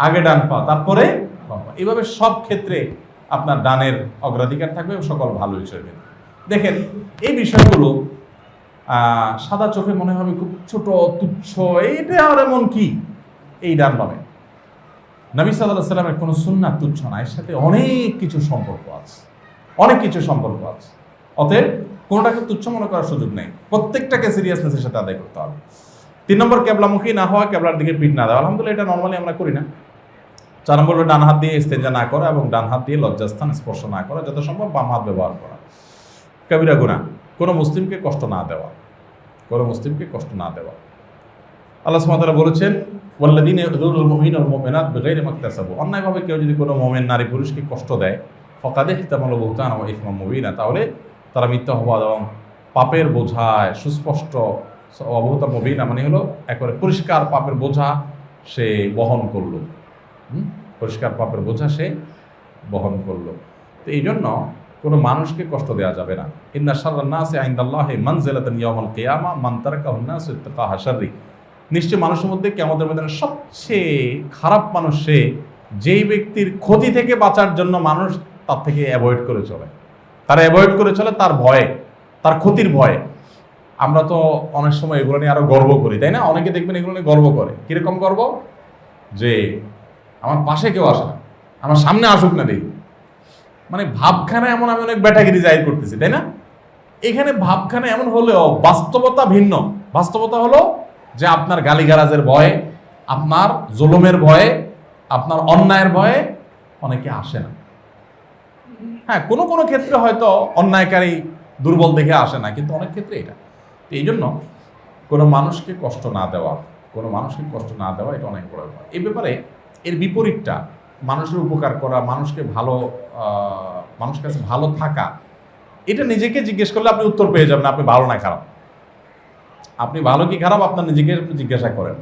আগে ডান পা, তারপরে বাম পা। এইভাবে সব ক্ষেত্রে আপনার ডানের অগ্রাধিকার থাকবে সকল ভালো হিসেবে। দেখেন এই বিষয়গুলো সাদা চোখে মনে হবে খুব ছোট, তুচ্ছ, এইটা আর এমন কি, এই ডান বামে। নবী সাল্লাল্লাহু আলাইহি সাল্লামের কোনো সুন্নাহ তুচ্ছ না, এর সাথে অনেক কিছু সম্পর্ক আছে, অনেক কিছু সম্পর্ক আছে। অতএব কোনোটাকে তুচ্ছ মনে করার সুযোগ নেই, প্রত্যেকটাকে সিরিয়াসনেসের সাথে আদায় করতে হবে। 3 নম্বর, কেবলামুখী না হওয়া, কেবলার দিকে পিঠ না দেওয়া। আলহামদুলিল্লাহ এটা নর্মালি আমরা করি না। 4 নম্বর হলো ডান হাত দিয়ে ইস্তেঞ্জা না করা এবং ডান হাত দিয়ে লজ্জাস্থান স্পর্শ না করা, যত সম্ভব বাম হাত ব্যবহার করা। কবিরা গুনাহ, কোনো মুসলিমকে কষ্ট না দেওয়া, কোনো মুসলিমকে কষ্ট না দেওয়া। আল্লাহ সুবহানাহু ওয়া তাআলা বলেছেন, ওয়াল্লাযীনা ইউযুলুল মুমিনিনা ওয়াল মুমিনাত বিগাইরি মাকতাসাবু। অন্যায়ভাবে কেউ যদি কোনো মুমিন নারী পুরুষকে কষ্ট দেয়, ফাকাদ ইহতামালা বুহতানান ওয়া ইসমান মুবিনা, তাহলে তারা মিথ্যা অপবাদ এবং পাপের বোঝায় সুস্পষ্ট অবহতা মুবিনা মানে হলো একেবারে পরিষ্কার পাপের বোঝা সে বহন করলো। পরিষ্কার পাপের বোঝা সে বহন করলো। তো এই জন্য কোনো মানুষকে কষ্ট দেওয়া যাবে না। ইন্না শাররান নাসি ইনদাল্লাহি মানজিলাতান ইয়াউমাল কিয়ামা মান তারাকাহুন নাসু ইত্তাকা শাররি। নিশ্চয় মানুষের মধ্যে কিয়ামতের ময়দানে সবচেয়ে খারাপ মানুষ সে, যেই ব্যক্তির ক্ষতি থেকে বাঁচার জন্য মানুষ তার থেকে অ্যাভয়েড করে চলে, তারা অ্যাভয়েড করে চলে তার ভয়ে, তার ক্ষতির ভয়ে। আমরা তো অনেক সময় এগুলো নিয়ে আরো গর্ব করি, তাই না? অনেকে দেখবেন এগুলো নিয়ে গর্ব করে। কিরকম গর্ব? যে আমার পাশে কেউ আসে না, আমার সামনে আসুক না দেখি। মানে ভাবখানা এমন, আমি অনেক ব্যাটাগিরি জাহির করতেছি, তাই না? এখানে ভাবখানা এমন হলেও বাস্তবতা ভিন্ন। বাস্তবতা হলো যে আপনার গালিগালাজের ভয়ে, আপনার জুলুমের ভয়ে, আপনার অন্যায়ের ভয়ে অনেকে আসে না। হ্যাঁ, কোনো কোনো ক্ষেত্রে হয়তো অন্যায়কারী দুর্বল দেখে আসে না, কিন্তু অনেক ক্ষেত্রে এটা। এই জন্য কোনো মানুষকে কষ্ট না দেওয়া, কোনো মানুষকে কষ্ট না দেওয়া এটা অনেক বড় ব্যাপার। এই ব্যাপারে এর বিপরীতটা, মানুষের উপকার করা, মানুষকে ভালো, মানুষের কাছে ভালো থাকা, এটা নিজেকে জিজ্ঞেস করলে আপনি উত্তর পেয়ে যাবেন আপনি ভালো না খারাপ। আপনি ভালো কি খারাপ আপনার নিজেকে জিজ্ঞাসা করেন।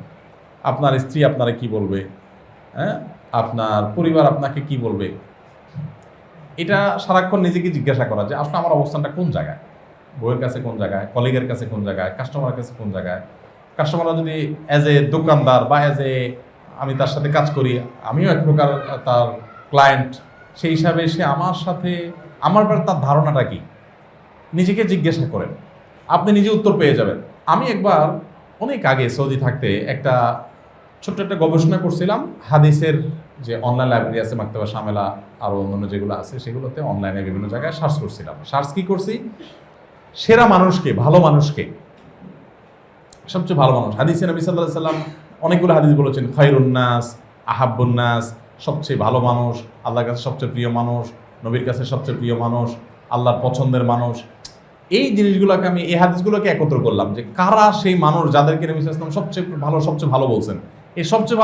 আপনার স্ত্রী আপনারা কি বলবে, হ্যাঁ, আপনার পরিবার আপনাকে কি বলবে, এটা সারাক্ষণ নিজেকে জিজ্ঞাসা করা যে আসলে আমার অবস্থানটা কোন জায়গায়, বউয়ের কাছে কোন জায়গায়, কলিগের কাছে কোন জায়গায়, কাস্টমারের কাছে কোন জায়গায়। কাস্টমাররা যদি অ্যাজ এ দোকানদার বা অ্যাজ এ আমি তার সাথে কাজ করি, আমিও এক প্রকার তার ক্লায়েন্ট, সেই হিসাবে সে আমার সাথে, আমার ব্যাপারে তার ধারণাটা কি, নিজেকে জিজ্ঞাসা করেন, আপনি নিজে উত্তর পেয়ে যাবেন। আমি একবার অনেক আগে সৌদি থাকতে একটা ছোট্ট একটা গবেষণা করছিলাম হাদিসের, যে অনলাইন লাইব্রেরি আছে মাকতাবা শামেলা, আরও অন্যান্য যেগুলো আছে সেগুলোতে অনলাইনে বিভিন্ন জায়গায় সার্চ করছিলাম। সার্চ কি করছি, সেরা মানুষকে, ভালো মানুষকে, সবচেয়ে ভালো মানুষ। হাদিসে নবী সাল্লাল্লাহু আলাইহি সাল্লাম অনেকগুলো হাদিস বলেছেন, খায়রুন নাস, আহাব্বুন নাস, সবচেয়ে ভালো মানুষ, আল্লাহর কাছে সবচেয়ে প্রিয় মানুষ, নবীর কাছে সবচেয়ে প্রিয় মানুষ, আল্লাহর পছন্দের মানুষ। এই জিনিসগুলোকে আমি, এই হাদিসগুলোকে একত্র করলাম যে কারা সেই মানুষ যাদেরকে নবী সাল্লাল্লাহু আলাইহি ওয়াসাল্লাম সবচেয়ে ভালো বলছেন। এই সবচেয়ে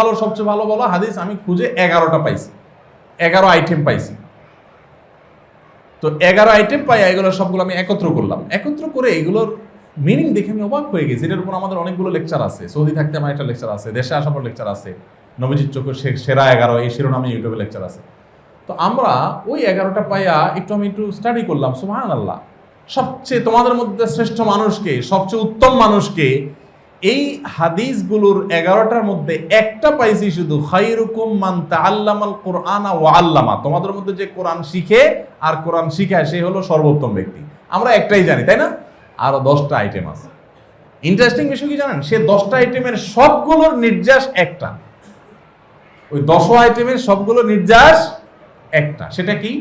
ভালো বলা হাদিস আমি খুঁজে 11টা পাইছি, 11 আইটেম পাইছি। তো 11 আইটেম পাই, এগুলো সবগুলো আমি একত্র করলাম। একত্র করে এগুলোর মিনিং দেখে আমি অবাক হয়ে গেছি। এটার উপর আমাদের অনেকগুলো লেকচার আছে, সৌদি থাকতে আমার একটা লেকচার আছে, দেশে আসার পর লেকচার আছে, নবীজির চোখে সেরা 11 এই শিরোনামে ইউটিউবে লেকচার আছে। তো আমরা ওই 11টা পাইয়া আমি একটু স্টাডি করলাম। সুবহানাল্লাহ, সবচেয়ে তোমাদের মধ্যে শ্রেষ্ঠ মানুষকে, সবচেয়ে উত্তম মানুষকে, এই হাদিসগুলোর 11টার মধ্যে একটা পাইছি শুধু, খায়রুকুম মান তাআল্লামাল কুরআনা ওয়া আল্লামা। তোমাদের মধ্যে যে কোরআন শিখে আর কোরআন শিখায় সে হলো সর্বোত্তম ব্যক্তি। আমরা একটাই জানি, তাই না? আরো 10টা আইটেম আছে। ইন্টারেস্টিং বিষয় কি জানেন, সে 10টা আইটেমের সবগুলোর নির্যাস একটা, ওই 10 আইটেমের সবগুলো নির্যাস একটা। সেটা কি?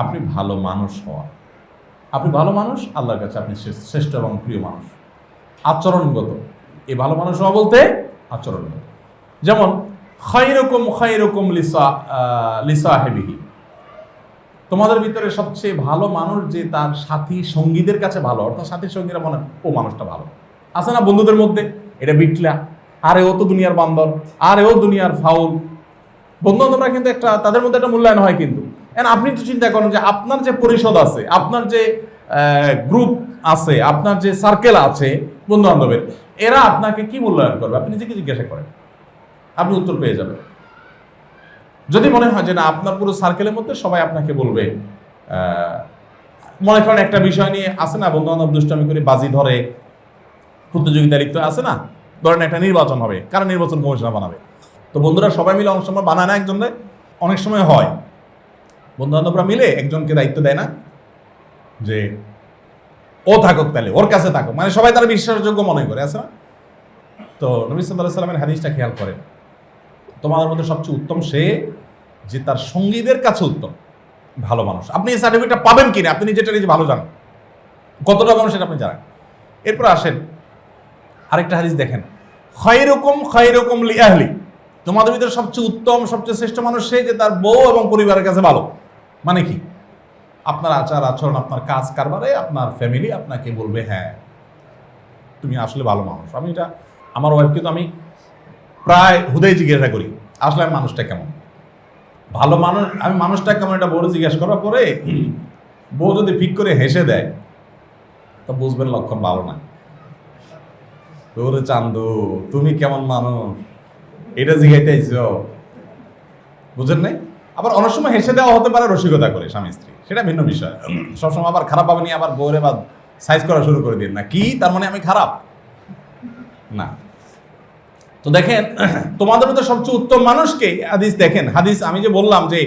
আপনি ভালো মানুষ হওয়া। আপনি ভালো মানুষ, আল্লাহর কাছে আপনি শ্রেষ্ঠ এবং প্রিয় মানুষ। আচরণগত, এই ভালো মানুষ হওয়া বলতে আচরণগত। যেমন খায়রুকুম লিসাহিবিহি, তোমাদের ভিতরে সবচেয়ে ভালো মানুষ যে তার সাথী সঙ্গীদের কাছে ভালো, অর্থাৎ সাথী সঙ্গীরা মনে ও মানুষটা ভালো। আছে না বন্ধুদের মধ্যে, এটা বিটলা, আরে ও তো দুনিয়ার বান্দর, আরে ও দুনিয়ার ফাউল। বন্ধু বান্ধবরা কিন্তু একটা, তাদের মধ্যে একটা মূল্যায়ন হয়। কিন্তু আপনি তো চিন্তা করেন যে আপনার যে পরিষদ আছে, আপনার যে গ্রুপ আছে, আপনার যে সার্কেল আছে বন্ধু বান্ধবের, এরা আপনাকে কি মূল্যায়ন করবে? আপনি নিজেকে জিজ্ঞাসা করেন, আপনি উত্তর পেয়ে যাবেন। যদি মনে হয় যে না, আপনার পুরো সার্কেলের মধ্যে সবাই আপনাকে বলবে মনে করেন একটা বিষয় নিয়ে আছে না, বন্ধু বান্ধব দুষ্টামি করে বাজি ধরে, প্রতিযোগিতা লিপ্ত আছে না, ধরেন একটা নির্বাচন হবে, কারণ নির্বাচন কমিশনার বানাবে, তো বন্ধুরা সবাই মিলে অনেক সময় বানায় না একজনকে, অনেক সময় হয় বন্ধু বান্ধবরা মিলে একজনকে দায়িত্ব দেয় না যে ও থাকুক, তাহলে ওর কাছে থাকুক, মানে সবাই তারা বিশ্বাসযোগ্য মনে করে, আছে না? তো নবী সাল্লাল্লাহু আলাইহি সাল্লামের হাদিসটা খেয়াল করেন, তোমাদের মধ্যে সবচেয়ে উত্তম সে যে তার সঙ্গীদের কাছে উত্তম, ভালো মানুষ। আপনি এই সার্টিফিকেটটা পাবেন কিনা আপনি নিজেটা নিজে ভালো জানেন, কতটা মানুষ সেটা আপনি জানেন। এরপর আসেন আরেকটা হাদিস দেখেন, খায়রুকুম লিআহলি, তোমাদের ভিতরে সবচেয়ে উত্তম সবচেয়ে শ্রেষ্ঠ মানুষ সে যে তার বউ এবং পরিবারের কাছে ভালো। মানে কি? আপনার আচার আচরণ, আপনার কাজ কারবারে আপনার ফ্যামিলি আপনাকে বলবে হ্যাঁ তুমি আসলে ভালো মানুষ। আমি এটা আমার ওয়াইফকে তো আমি প্রায় হুদাই জিজ্ঞাসা করি আসলে আমি মানুষটা কেমন, ভালো মানুষ, আমি মানুষটা কেমন এটা বড় জিজ্ঞাসা করার পরে বউ যদি ফিক করে হেসে দেয় তো বুঝবেন লক্ষণ ভালো না। ওরে চান্দু তুমি কেমন মানুষ এটা জিজ্ঞাইতে আইছো, বুঝেন নাই? আবার অনেক সময় হেসে দেওয়া হতে পারে রসিকতা করে স্বামী স্ত্রী, সেটা ভিন্ন বিষয়। সবসময় আবার খারাপ ভাবে নিয়ে আবার বউরে বা সাইজ করা শুরু করে দিন না, কি তার মানে আমি খারাপ না। তো দেখেন তোমাদের মধ্যে সবচেয়ে উত্তম মানুষকে, হাদিস দেখেন, হাদিস আমি যে বললাম যে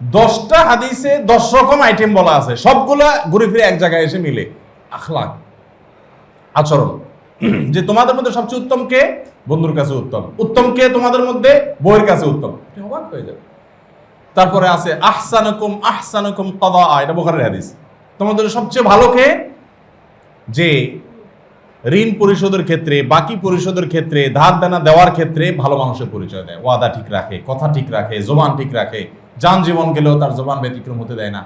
10টা হাদিসে 10 রকম আইটেম বলা আছে, সবগুলা ঘুরে ফিরে এক জায়গায় এসে মিলে আখলাক, আচরণ। যে তোমাদের মধ্যে সবচেয়ে উত্তম কে? বন্ধুর কাছে উত্তম। উত্তম কে তোমাদের মধ্যে? বউয়ের কাছে উত্তম। অবাক হয়ে যাবে। তারপরে আছে আহসানুকুম কাদা, এটা বুখারীর হাদিস। তোমাদের সবচেয়ে ভালো কে? যে ঋণ পরিশোধের ক্ষেত্রে, বাকি পরিশোধের ক্ষেত্রে, ধার দেনা দেওয়ার ক্ষেত্রে ভালো মানুষের পরিচয় দেয়, ওয়াদা ঠিক রাখে, কথা ঠিক রাখে, জবান ঠিক রাখে, যান জীবন গেলেও তার জবান ব্যতিক্রম হতে দেয় না।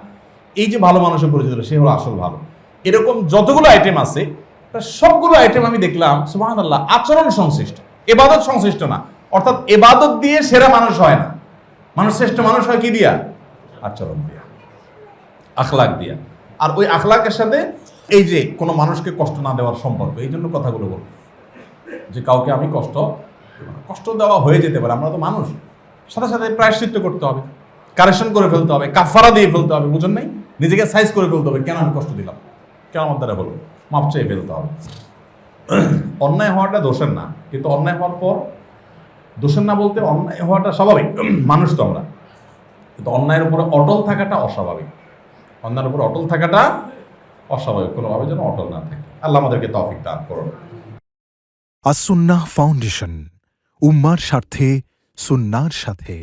এই যে ভালো মানুষের পরিচয়, সে হলো আসল ভালো। এরকম যতগুলো আইটেম আছে সবগুলো আইটেম আমি দেখলাম সুবহানাল্লাহ আচরণ সংশ্লিষ্ট, ইবাদত সংশ্লিষ্ট না। অর্থাৎ ইবাদত দিয়ে সেরা মানুষ হয় না, মানুষ শ্রেষ্ঠ মানুষ হয় কি দিয়া? আচরণ দিয়া, আখলাক দিয়া। আর ওই আখলাকের সাথে এই যে কোনো মানুষকে কষ্ট না দেওয়ার সম্পর্ক, এই জন্য কথাগুলো বলবো যে কাউকে আমি কষ্ট দেওয়া হয়ে যেতে পারে, আমরা তো মানুষ, সাথে সাথে প্রায়শ্চিত্ত করতে হবে, কারেকশন করে ফেলতে হবে, কাফারা দিয়ে ফেলতে হবে, বুঝুন নাই? নিজেকে সাইজ করে ফেলতে হবে, কেন আমি কষ্ট দিলাম, কেন আমার দ্বারা হলো, মাপ চেয়ে ফেলতে হবে। অন্যায় হওয়াটা দোষের না, কিন্তু অন্যায় হওয়ার পর দোষের না বলতে অন্যায় হওয়াটা স্বাভাবিক, মানুষ তো আমরা, কিন্তু অন্যায়ের উপরে অটল থাকাটা অস্বাভাবিক। অন্যায়ের উপর অটল থাকাটা অস্বাভাবিক, কোনোভাবে যেন অটল না থাকে। আল্লাহ আমাদেরকে তৌফিক দান করুন। আস-সুন্নাহ ফাউন্ডেশন, উম্মার স্বার্থে সুন্নাহর সাথে।